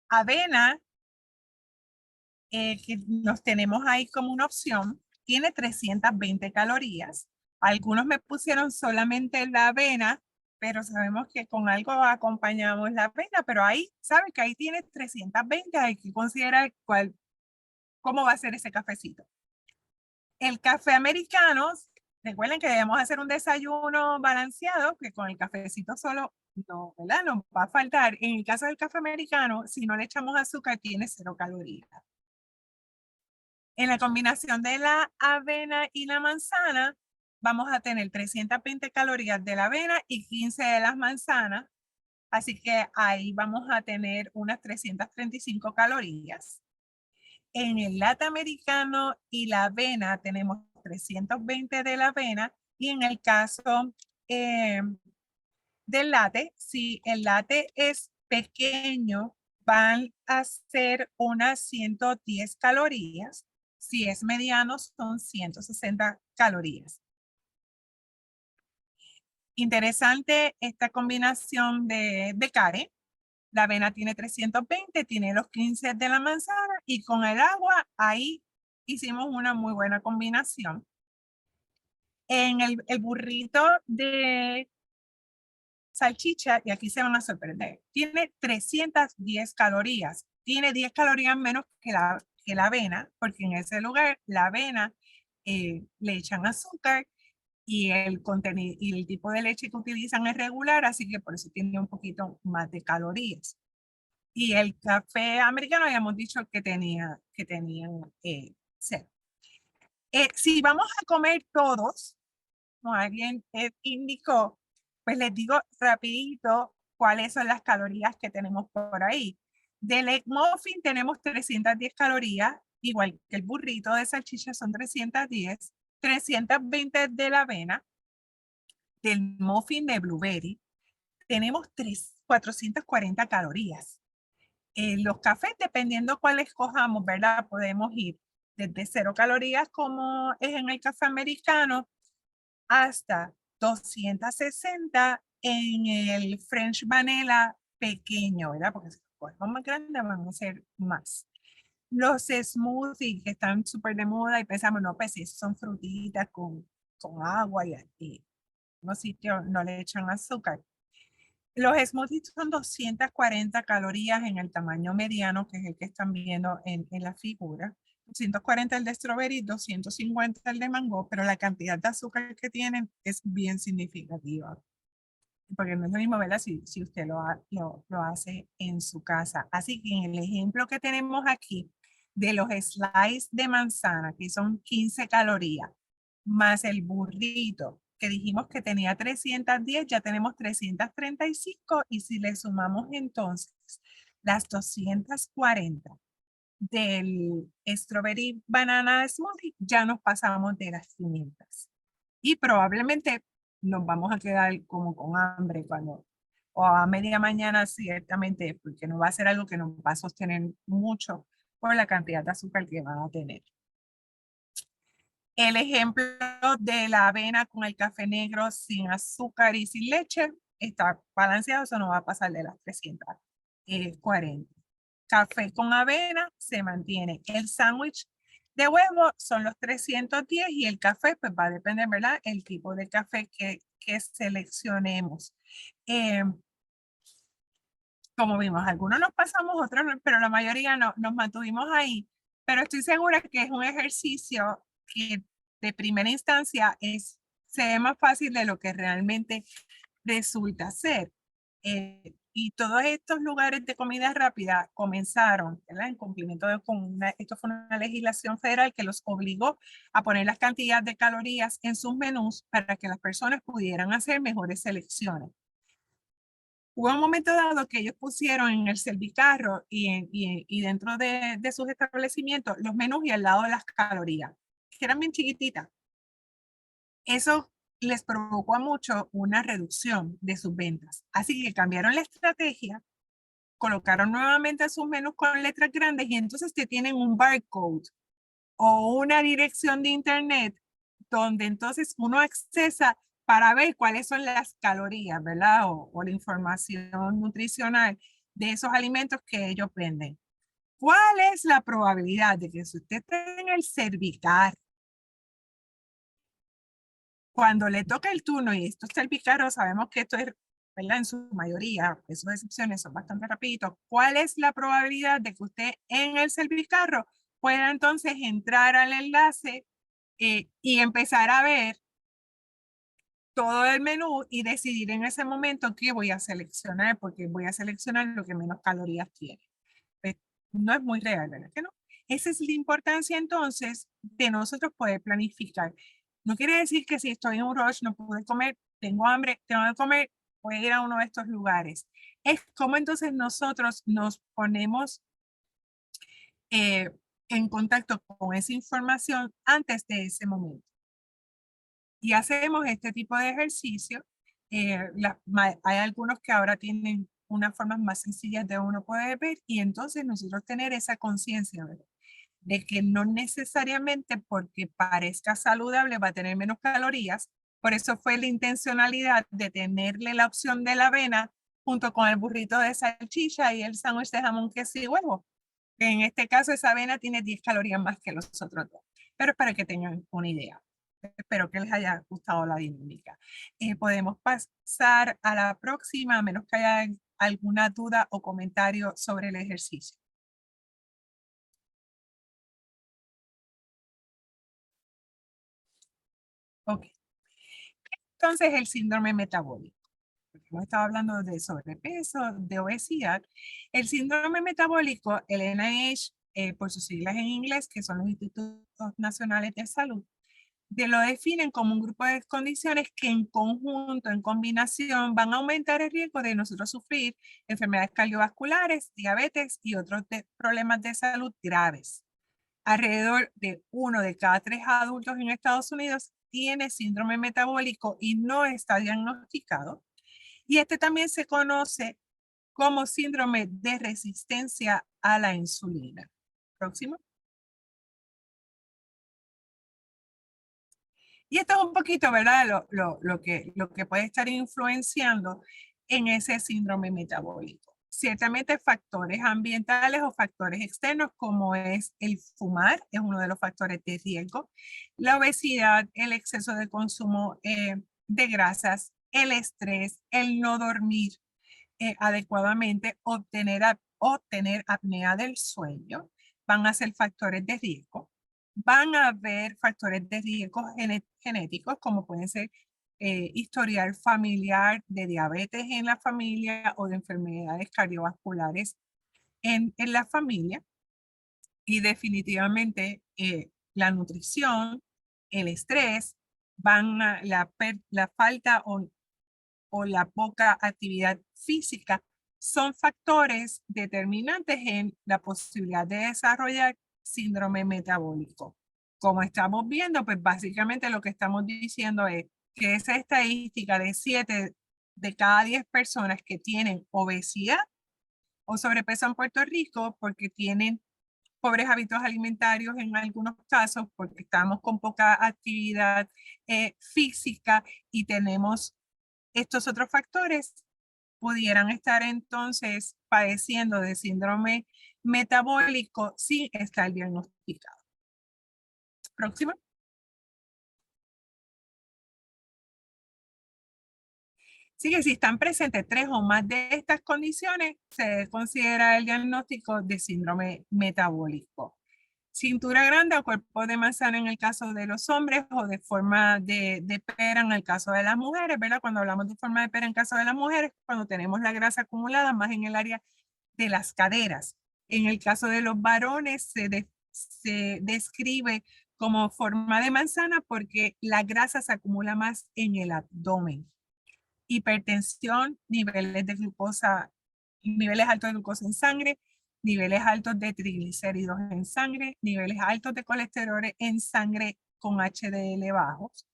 avena que nos tenemos ahí como una opción, tiene 320 calorías. Algunos me pusieron solamente la avena, pero sabemos que con algo acompañamos la avena, pero ahí, ¿sabe que ahí tiene 320? Hay que considerar cómo va a ser ese cafecito. El café americano, recuerden que debemos hacer un desayuno balanceado, que con el cafecito solo no, ¿verdad? Nos va a faltar. En el caso del café americano, si no le echamos azúcar, tiene 0 calorías. En la combinación de la avena y la manzana, vamos a tener 320 calorías de la avena y 15 de las manzanas. Así que ahí vamos a tener unas 335 calorías. En el latte americano y la avena tenemos 320 de la avena y en el caso del latte, si el latte es pequeño, van a ser unas 110 calorías. Si es mediano, son 160 calorías. Interesante esta combinación de care. La avena tiene 320, tiene los 15 de la manzana y con el agua ahí hicimos una muy buena combinación. En el burrito de salchicha, y aquí se van a sorprender, tiene 310 calorías. Tiene 10 calorías menos que la avena, porque en ese lugar la avena le echan azúcar y el contenido y el tipo de leche que utilizan es regular, así que por eso tiene un poquito más de calorías. Y el café americano habíamos dicho que tenía cero. Si vamos a comer todos, como alguien indicó, pues les digo rapidito cuáles son las calorías que tenemos por ahí. Del egg muffin tenemos 310 calorías, igual que el burrito de salchicha son 310, 320 de la avena, del muffin de blueberry, tenemos 440 calorías. Los cafés, dependiendo cuál escojamos, ¿verdad? Podemos ir desde 0 calorías, como es en el café americano, hasta 260 en el French Vanilla pequeño, ¿verdad? Porque si escogemos más grande, van a ser más. Los smoothies que están súper de moda y pensamos, no, pues si son frutitas con agua y unos sitios no le echan azúcar. Los smoothies son 240 calorías en el tamaño mediano, que es el que están viendo en la figura. 240 el de strawberry, 250 el de mango, pero la cantidad de azúcar que tienen es bien significativa. Porque no es lo mismo, ¿verdad? Si usted lo hace en su casa. Así que en el ejemplo que tenemos aquí de los slices de manzana, que son 15 calorías, más el burrito, que dijimos que tenía 310, ya tenemos 335, y si le sumamos entonces las 240 del strawberry banana smoothie, ya nos pasamos de las 500. Y probablemente nos vamos a quedar como con hambre o a media mañana, ciertamente, porque no va a ser algo que nos va a sostener mucho por la cantidad de azúcar que van a tener. El ejemplo de la avena con el café negro sin azúcar y sin leche está balanceado, eso no va a pasar de las 340. Café con avena se mantiene. El sándwich de huevo son los 310 y el café pues va a depender, ¿verdad? El tipo de café que seleccionemos. Como vimos, algunos nos pasamos, otros no, pero la mayoría no, nos mantuvimos ahí. Pero estoy segura que es un ejercicio que de primera instancia se ve más fácil de lo que realmente resulta ser. Y todos estos lugares de comida rápida comenzaron, ¿verdad? En cumplimiento esto fue una legislación federal que los obligó a poner las cantidades de calorías en sus menús para que las personas pudieran hacer mejores selecciones. Hubo un momento dado que ellos pusieron en el servicarro y dentro de sus establecimientos los menús y al lado de las calorías, que eran bien chiquititas. Eso les provocó a mucho una reducción de sus ventas. Así que cambiaron la estrategia, colocaron nuevamente sus menús con letras grandes y entonces te tienen un barcode o una dirección de internet donde entonces uno accesa para ver cuáles son las calorías, ¿verdad? O la información nutricional de esos alimentos que ellos venden. ¿Cuál es la probabilidad de que si usted tenga el cervical, cuando le toca el turno, y estos cervicarros sabemos que esto es, ¿verdad? En su mayoría, esas excepciones son bastante rapiditos, ¿cuál es la probabilidad de que usted en el cervicarro pueda entonces entrar al enlace y empezar a ver todo el menú y decidir en ese momento qué voy a seleccionar, porque voy a seleccionar lo que menos calorías tiene? Pues, no es muy real, ¿verdad que no? Esa es la importancia entonces de nosotros poder planificar. No quiere decir que si estoy en un rush, no pude comer, tengo hambre, tengo que comer, voy a ir a uno de estos lugares. Es como entonces nosotros nos ponemos eh, en contacto con esa información antes de ese momento. Y hacemos este tipo de ejercicio. Hay algunos que ahora tienen unas formas más sencillas de uno poder ver y entonces nosotros tener esa conciencia, ¿verdad? De que no necesariamente porque parezca saludable va a tener menos calorías. Por eso fue la intencionalidad de tenerle la opción de la avena junto con el burrito de salchicha y el sándwich de jamón, queso y huevo. En este caso, esa avena tiene 10 calorías más que los otros dos. Pero es para que tengan una idea. Espero que les haya gustado la dinámica. Podemos pasar a la próxima, a menos que haya alguna duda o comentario sobre el ejercicio. Ok. Entonces, el síndrome metabólico. Hemos estado hablando de sobrepeso, de obesidad. El síndrome metabólico, el NIH, por sus siglas en inglés, que son los Institutos Nacionales de Salud, lo definen como un grupo de condiciones que en conjunto, en combinación, van a aumentar el riesgo de nosotros sufrir enfermedades cardiovasculares, diabetes y otros problemas de salud graves. Alrededor de 1 de cada 3 adultos en Estados Unidos tiene síndrome metabólico y no está diagnosticado. Y este también se conoce como síndrome de resistencia a la insulina. Próximo. Y esto es un poquito, ¿verdad? Lo que puede estar influenciando en ese síndrome metabólico. Ciertamente factores ambientales o factores externos como es el fumar, es uno de los factores de riesgo, la obesidad, el exceso de consumo de grasas, el estrés, el no dormir adecuadamente, obtener apnea del sueño, van a ser factores de riesgo. Van a haber factores de riesgo genéticos, como pueden ser historial familiar de diabetes en la familia o de enfermedades cardiovasculares en la familia. Y definitivamente la nutrición, el estrés, la falta o la poca actividad física son factores determinantes en la posibilidad de desarrollar síndrome metabólico. Como estamos viendo, pues básicamente lo que estamos diciendo es que esa estadística de 7 de cada 10 personas que tienen obesidad o sobrepeso en Puerto Rico porque tienen pobres hábitos alimentarios en algunos casos, porque estamos con poca actividad física y tenemos estos otros factores, pudieran estar entonces padeciendo de síndrome metabólico sin estar diagnosticado. Próximo. Así que si están presentes 3 o más de estas condiciones, se considera el diagnóstico de síndrome metabólico. Cintura grande o cuerpo de manzana en el caso de los hombres o de forma de pera en el caso de las mujeres, ¿verdad? Cuando hablamos de forma de pera en el caso de las mujeres, cuando tenemos la grasa acumulada más en el área de las caderas. En el caso de los varones se describe como forma de manzana porque la grasa se acumula más en el abdomen. Hipertensión, niveles de glucosa, niveles altos de glucosa en sangre, niveles altos de triglicéridos en sangre, niveles altos de colesterol en sangre con HDL bajos.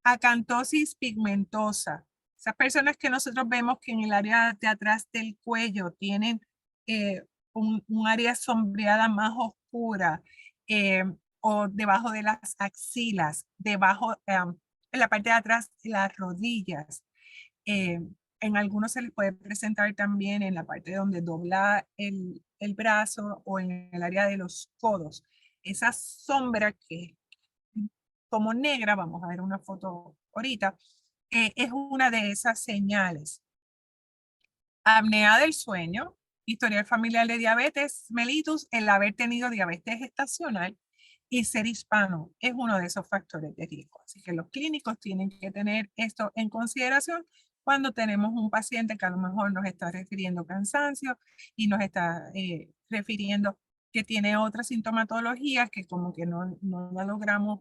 Acantosis pigmentosa. Esas personas que nosotros vemos que en el área de atrás del cuello tienen un área sombreada más oscura o debajo de las axilas, debajo en la parte de atrás de las rodillas. En algunos se les puede presentar también en la parte donde dobla el brazo o en el área de los codos. Esa sombra que como negra, vamos a ver una foto ahorita, es una de esas señales. Apnea del sueño, historial familiar de diabetes mellitus, el haber tenido diabetes gestacional y ser hispano es uno de esos factores de riesgo. Así que los clínicos tienen que tener esto en consideración cuando tenemos un paciente que a lo mejor nos está refiriendo cansancio y nos está refiriendo que tiene otra sintomatología que como que no la logramos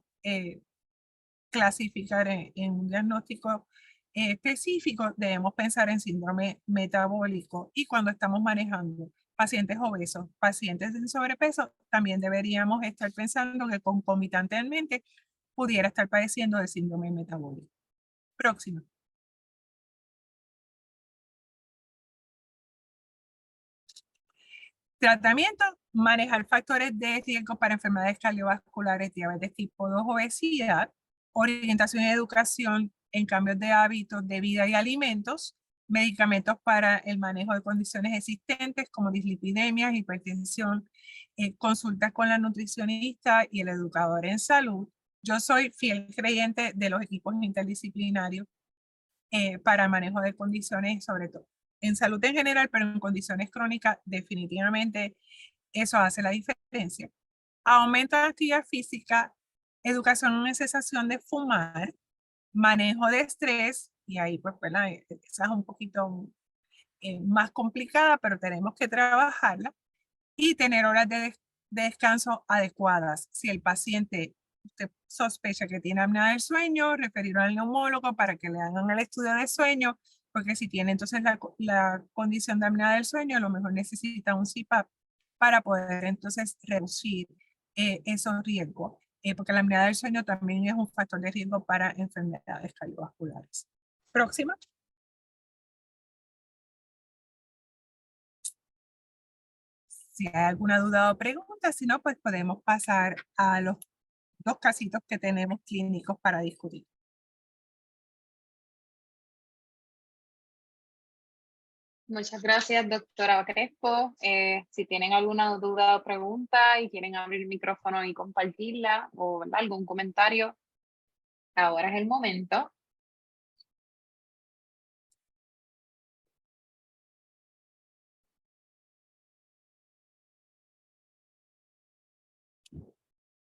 clasificar en un diagnóstico específico, debemos pensar en síndrome metabólico. Y cuando estamos manejando pacientes obesos, pacientes de sobrepeso, también deberíamos estar pensando que concomitantemente pudiera estar padeciendo de síndrome metabólico. Próximo. Tratamiento, manejar factores de riesgo para enfermedades cardiovasculares, diabetes tipo 2, obesidad, orientación y educación en cambios de hábitos de vida y alimentos, medicamentos para el manejo de condiciones existentes como dislipidemias, hipertensión, consultas con la nutricionista y el educador en salud. Yo soy fiel creyente de los equipos interdisciplinarios para el manejo de condiciones, sobre todo en salud en general, pero en condiciones crónicas, definitivamente eso hace la diferencia. Aumento de actividad física, educación en cesación de fumar, manejo de estrés, y ahí pues, ¿verdad? Esa es un poquito más complicada, pero tenemos que trabajarla, y tener horas de descanso adecuadas. Si el paciente usted sospecha que tiene apnea del sueño, referirlo al neumólogo para que le hagan el estudio de sueño, porque si tiene entonces la condición de apnea del sueño, a lo mejor necesita un CPAP para poder entonces reducir esos riesgos, porque la apnea del sueño también es un factor de riesgo para enfermedades cardiovasculares. Próxima. Si hay alguna duda o pregunta, si no, pues podemos pasar a los dos casitos que tenemos clínicos para discutir. Muchas gracias, doctora Crespo. Si tienen alguna duda o pregunta y quieren abrir el micrófono y compartirla o, ¿verdad?, algún comentario, ahora es el momento.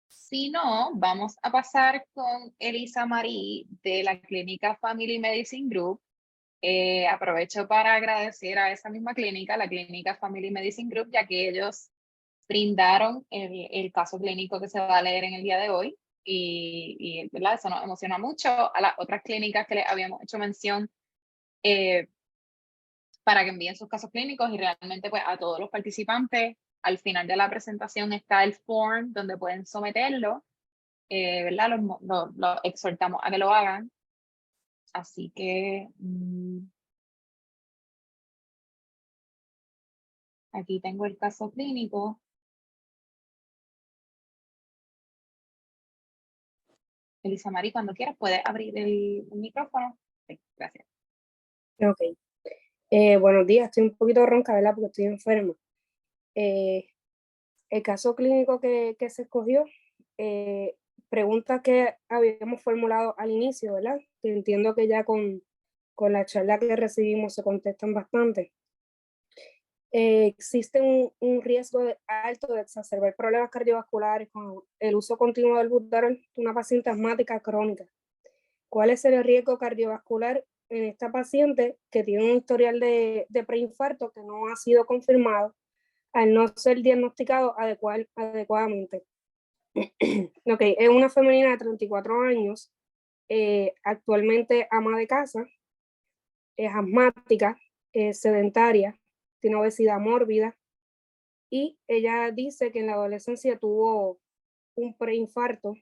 Si no, vamos a pasar con Elisa Marí de la Clínica Family Medicine Group. Aprovecho para agradecer a esa misma clínica, la Clínica Family Medicine Group, ya que ellos brindaron el caso clínico que se va a leer en el día de hoy. Y ¿verdad?, eso nos emociona mucho. A las otras clínicas que les habíamos hecho mención para que envíen sus casos clínicos, y realmente pues a todos los participantes, al final de la presentación está el form donde pueden someterlo, ¿verdad? Los exhortamos a que lo hagan. Así que aquí tengo el caso clínico. Elisa Mari, cuando quieras, puedes abrir el micrófono. Sí, gracias. Ok. Buenos días, estoy un poquito ronca, ¿verdad? Porque estoy enferma. El caso clínico que se escogió, preguntas que habíamos formulado al inicio, ¿verdad? Que entiendo que ya con la charla que recibimos se contestan bastante. Existe un riesgo alto de exacerbar problemas cardiovasculares con el uso continuo del butarol de una paciente asmática crónica. ¿Cuál es el riesgo cardiovascular en esta paciente que tiene un historial de preinfarto que no ha sido confirmado al no ser diagnosticado adecuadamente? Ok, es una femenina de 34 años, actualmente ama de casa, es asmática, es sedentaria, tiene obesidad mórbida, y ella dice que en la adolescencia tuvo un preinfarto,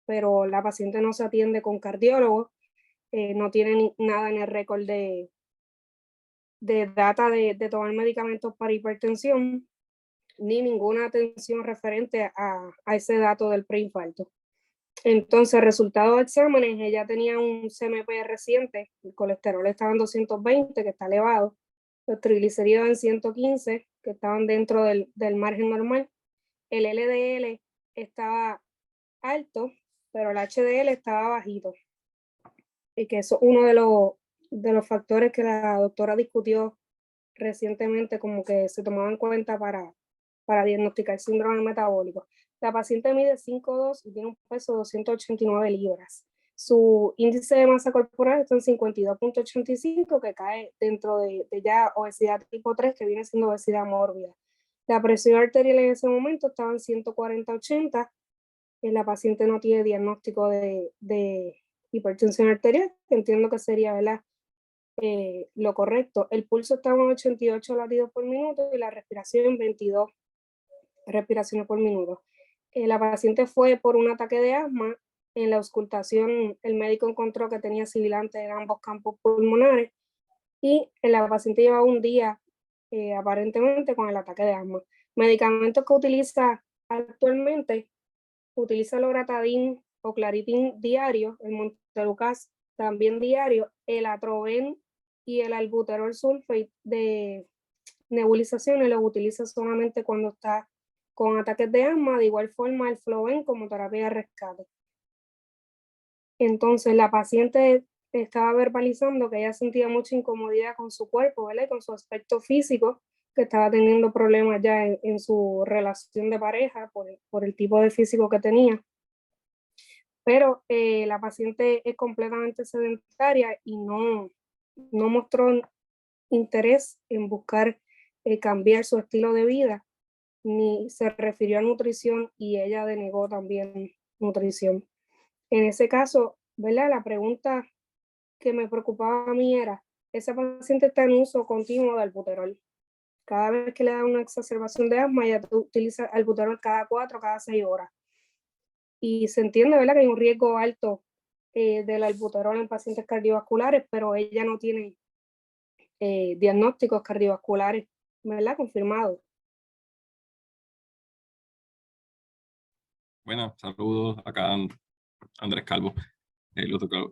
pero la paciente no se atiende con cardiólogo, no tiene nada en el récord de data de tomar medicamentos para hipertensión, ni ninguna atención referente a ese dato del preinfarto. Entonces, resultado de exámenes, ella tenía un CMP reciente, el colesterol estaba en 220, que está elevado, los triglicéridos en 115, que estaban dentro del margen normal, el LDL estaba alto, pero el HDL estaba bajito, y que eso es uno de los factores que la doctora discutió recientemente, como que se tomaba en cuenta para diagnosticar síndrome metabólico. La paciente mide 5'2" y tiene un peso de 289 libras. Su índice de masa corporal está en 52.85, que cae dentro de ya obesidad tipo 3, que viene siendo obesidad mórbida. La presión arterial en ese momento estaba en 140/80, La paciente no tiene diagnóstico de hipertensión arterial, que entiendo que sería, ¿verdad? Lo correcto. El pulso estaba en 88 latidos por minuto y la respiración en 22 respiraciones por minuto. La paciente fue por un ataque de asma. En la auscultación, el médico encontró que tenía sibilantes en ambos campos pulmonares y la paciente llevaba un día aparentemente con el ataque de asma. Medicamentos que utiliza actualmente, utiliza loratadine o claritin diario, el montelukast también diario, el atroven y el albuterol sulfate de nebulizaciones los utiliza solamente cuando está con ataques de asma, de igual forma el Flovent como terapia de rescate. Entonces la paciente estaba verbalizando que ella sentía mucha incomodidad con su cuerpo, ¿verdad? Y con su aspecto físico, que estaba teniendo problemas ya en su relación de pareja por el tipo de físico que tenía. Pero la paciente es completamente sedentaria y no mostró interés en buscar cambiar su estilo de vida, ni se refirió a nutrición y ella denegó también nutrición. En ese caso, ¿verdad? La pregunta que me preocupaba a mí era, esa paciente está en uso continuo de albuterol. Cada vez que le da una exacerbación de asma, ella utiliza albuterol cada 4, cada 6 horas. Y se entiende, ¿verdad? Que hay un riesgo alto del albuterol en pacientes cardiovasculares, pero ella no tiene diagnósticos cardiovasculares, ¿verdad? Confirmados. Bueno, saludos acá Andrés Calvo, el otro Calvo.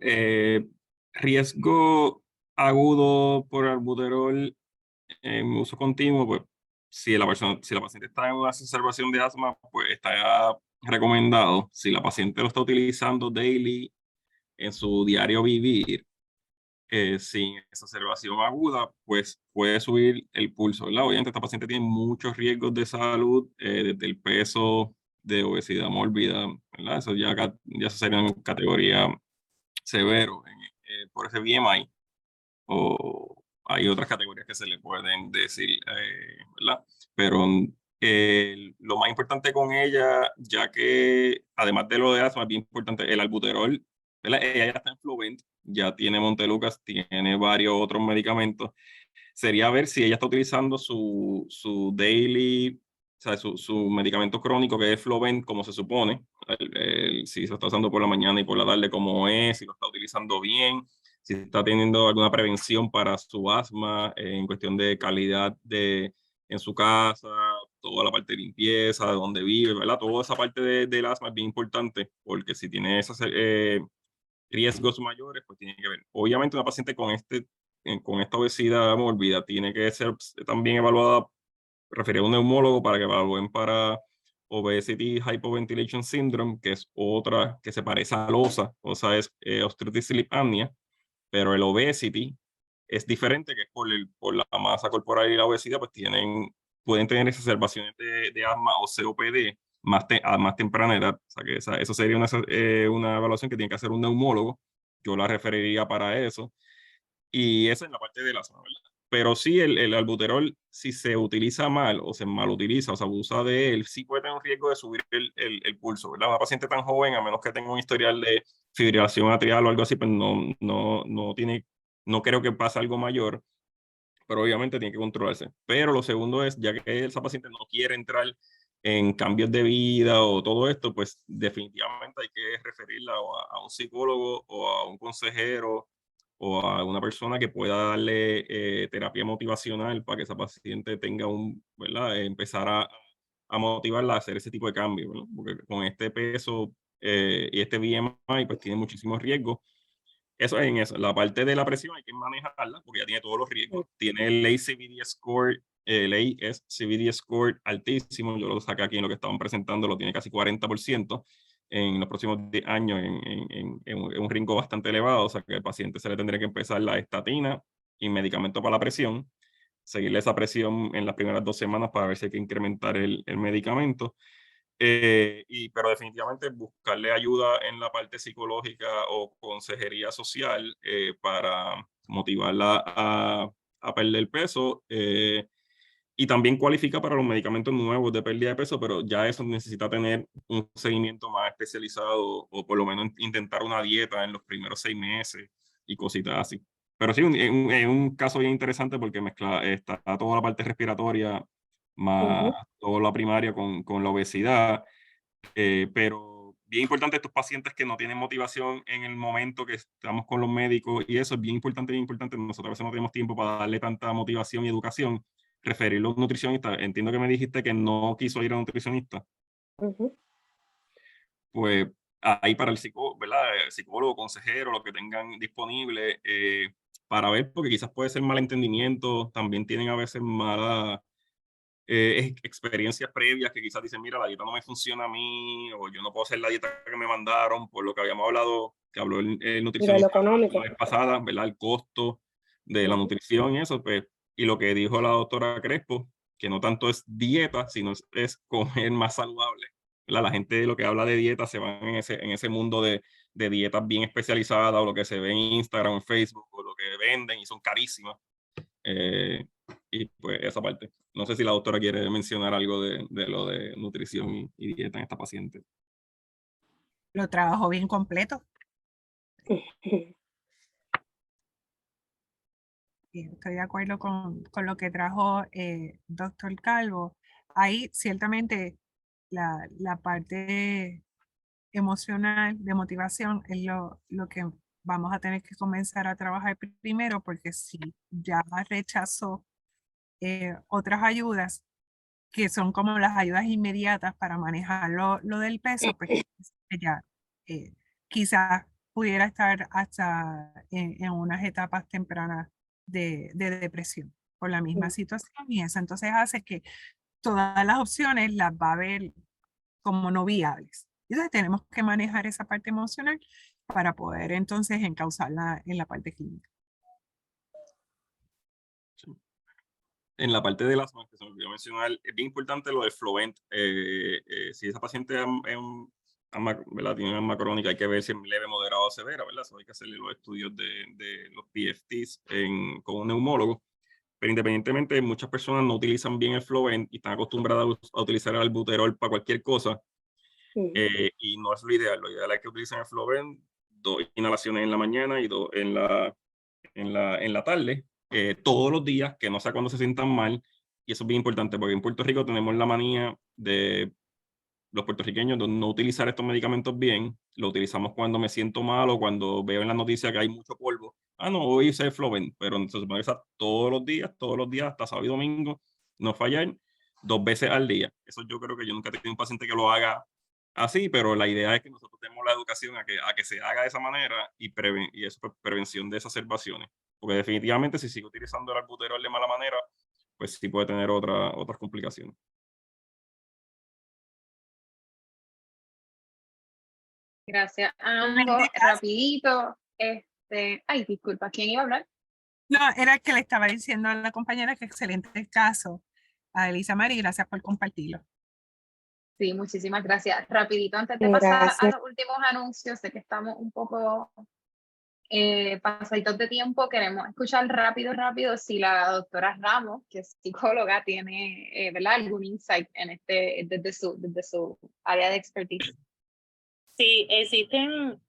Riesgo agudo por albuterol en uso continuo, pues si la paciente está en una exacerbación de asma, pues está recomendado. Si la paciente lo está utilizando daily en su diario vivir, sin exacerbación aguda, pues puede subir el pulso, ¿verdad? Obviamente esta paciente tiene muchos riesgos de salud, desde el peso, de obesidad mórbida, ¿verdad? Eso ya se sería en categoría severo por ese BMI, o hay otras categorías que se le pueden decir, ¿verdad? Pero lo más importante con ella, ya que además de lo de asma, es bien importante el albuterol, ¿verdad? Ella ya está en Flovent, ya tiene Montelukast, tiene varios otros medicamentos. Sería ver si ella está utilizando su daily, o sea, su medicamento crónico que es Flovent, como se supone, si se está usando por la mañana y por la tarde como es, si lo está utilizando bien, si está teniendo alguna prevención para su asma en cuestión de calidad en su casa, toda la parte de limpieza, de donde vive, ¿verdad? Toda esa parte del asma es bien importante, porque si tiene esos riesgos mayores, pues tiene que ver. Obviamente una paciente con esta obesidad mórbida tiene que ser también evaluada, referir a un neumólogo para que evalúen para Obesity Hypoventilation Syndrome, que es otra que se parece a la OSA. OSA es Obstructive Sleep Apnea, pero el obesity es diferente, que es por la masa corporal y la obesidad, pues pueden tener exacerbaciones de asma o COPD a más temprana edad. O sea que eso sería una evaluación que tiene que hacer un neumólogo. Yo la referiría para eso. Y esa es la parte del asma, ¿verdad? Pero sí, el albuterol, si se utiliza mal o se mal utiliza o se abusa de él, sí puede tener un riesgo de subir el pulso, ¿verdad? Una paciente tan joven, a menos que tenga un historial de fibrilación atrial o algo así, pues no creo que pase algo mayor, pero obviamente tiene que controlarse. Pero lo segundo es, ya que esa paciente no quiere entrar en cambios de vida o todo esto, pues definitivamente hay que referirla a un psicólogo o a un consejero o a una persona que pueda darle terapia motivacional para que esa paciente tenga ¿verdad? Empezar a motivarla a hacer ese tipo de cambios, ¿verdad? Porque con este peso y este BMI, pues tiene muchísimos riesgos. Eso es en eso. La parte de la presión hay que manejarla porque ya tiene todos los riesgos. Tiene el ACVD score, el ASCVD score altísimo. Yo lo saqué aquí en lo que estaban presentando, lo tiene casi 40% en los próximos 10 años en un rango bastante elevado. O sea que al paciente se le tendría que empezar la estatina y medicamento para la presión, seguirle esa presión en las primeras 2 semanas para ver si hay que incrementar el medicamento. Pero definitivamente buscarle ayuda en la parte psicológica o consejería social para motivarla a perder peso Y también cualifica para los medicamentos nuevos de pérdida de peso, pero ya eso necesita tener un seguimiento más especializado o por lo menos intentar una dieta en los primeros 6 meses y cositas así. Pero sí, es un caso bien interesante porque está toda la parte respiratoria más toda la primaria con la obesidad, pero bien importante estos pacientes que no tienen motivación en el momento que estamos con los médicos y eso es bien importante, bien importante. Nosotros a veces no tenemos tiempo para darle tanta motivación y educación, referirlo a un nutricionista. Entiendo que me dijiste que no quiso ir a un nutricionista. Pues ahí para el psicólogo, ¿verdad? El psicólogo, consejero, lo que tengan disponible para ver, porque quizás puede ser malentendimiento, también tienen a veces malas experiencias previas que quizás dicen, mira, la dieta no me funciona a mí, o yo no puedo hacer la dieta que me mandaron, por lo que habíamos hablado, que habló el nutricionista económico. la vez pasada, ¿verdad? El costo de la nutrición y eso, pues, y lo que dijo la doctora Crespo, que no tanto es dieta, sino es comer más saludable. ¿Verdad? La gente lo que habla de dieta se va en ese mundo de dietas bien especializadas, o lo que se ve en Instagram, en Facebook, o lo que venden y son carísimas. Y pues esa parte. No sé si la doctora quiere mencionar algo de lo de nutrición y dieta en esta paciente. Lo trabajó bien completo. Estoy de acuerdo con lo que trajo doctor Calvo. Ahí ciertamente la parte emocional de motivación es lo que vamos a tener que comenzar a trabajar primero, porque si ya rechazó otras ayudas que son como las ayudas inmediatas para manejar lo del peso, pues ya quizás pudiera estar hasta en unas etapas tempranas de depresión por la misma situación, y eso entonces hace que todas las opciones las va a ver como no viables. Entonces tenemos que manejar esa parte emocional para poder entonces encauzarla en la parte clínica. Sí. En la parte del asma, que se me olvidó mencionar, es bien importante lo de Flovent. Si esa paciente ¿verdad? Tiene una asma crónica, hay que ver si es leve, moderado o severa, ¿verdad? Eso hay que hacerle los estudios de los PFTs con un neumólogo. Pero independientemente, muchas personas no utilizan bien el Flovent y están acostumbradas a utilizar el albuterol para cualquier cosa. Y no es lo ideal. Lo ideal es que utilicen el Flovent 2 inhalaciones en la mañana y 2 en la tarde, todos los días, que no sea cuando se sientan mal. Y eso es bien importante, porque en Puerto Rico tenemos la manía de los puertorriqueños de no utilizar estos medicamentos bien. Lo utilizamos cuando me siento mal o cuando veo en la noticia que hay mucho polvo. Ah, no, hoy hice Flovent, pero se supone que está todos los días, hasta sábado y domingo, no fallar, 2 veces al día. Eso yo creo que yo nunca he tenido un paciente que lo haga así, pero la idea es que nosotros tenemos la educación a que se haga de esa manera y eso es prevención de exacerbaciones. Porque definitivamente si sigue utilizando el albuterol de mala manera, pues sí puede tener otras complicaciones. Gracias a ambos. Rapidito, ay, disculpa, ¿quién iba a hablar? No, era que le estaba diciendo a la compañera que excelente caso a Elisa María, gracias por compartirlo. Sí, muchísimas gracias. Rapidito, antes de pasar a los últimos anuncios, sé que estamos un poco pasaditos de tiempo, queremos escuchar rápido si la doctora Ramos, que es psicóloga, tiene ¿verdad? Algún insight en desde su área de expertise. Sí, existen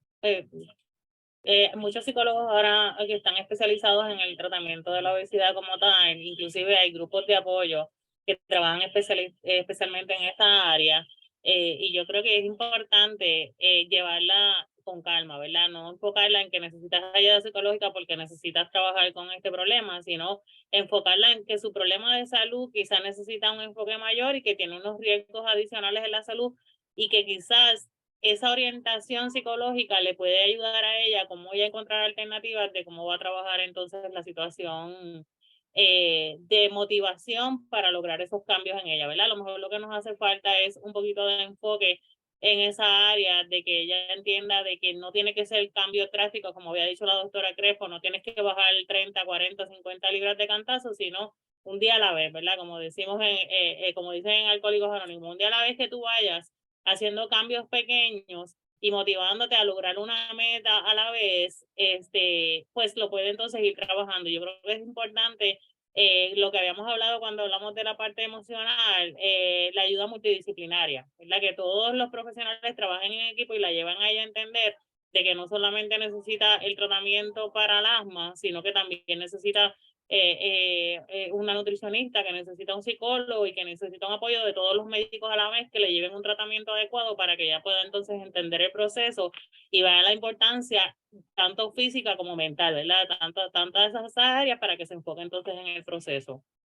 muchos psicólogos ahora que están especializados en el tratamiento de la obesidad como tal. Inclusive hay grupos de apoyo que trabajan especialmente en esta área, y yo creo que es importante llevarla con calma, ¿verdad? No enfocarla en que necesitas ayuda psicológica porque necesitas trabajar con este problema, sino enfocarla en que su problema de salud quizás necesita un enfoque mayor y que tiene unos riesgos adicionales en la salud, y que quizás esa orientación psicológica le puede ayudar a ella cómo ella encontrar alternativas de cómo va a trabajar entonces la situación de motivación para lograr esos cambios en ella, ¿verdad? A lo mejor lo que nos hace falta es un poquito de enfoque en esa área, de que ella entienda de que no tiene que ser cambio drástico, como había dicho la doctora Crespo, no tienes que bajar 30, 40, 50 libras de cantazo, sino un día a la vez, ¿verdad? Como decimos como dicen en Alcohólicos Anónimos, un día a la vez que tú vayas haciendo cambios pequeños y motivándote a lograr una meta a la vez, pues lo puede entonces ir trabajando. Yo creo que es importante lo que habíamos hablado cuando hablamos de la parte emocional, la ayuda multidisciplinaria, ¿verdad? Que todos los profesionales trabajen en equipo y la llevan a ella a entender de que no solamente necesita el tratamiento para el asma, sino que también necesita una nutricionista, que necesita un psicólogo y que necesita un apoyo de todos los médicos a la vez que le lleven un tratamiento adecuado para que ella pueda entonces entender el proceso y vea la importancia tanto física como mental, ¿verdad? Tantas esas áreas para que se enfoque entonces en el proceso.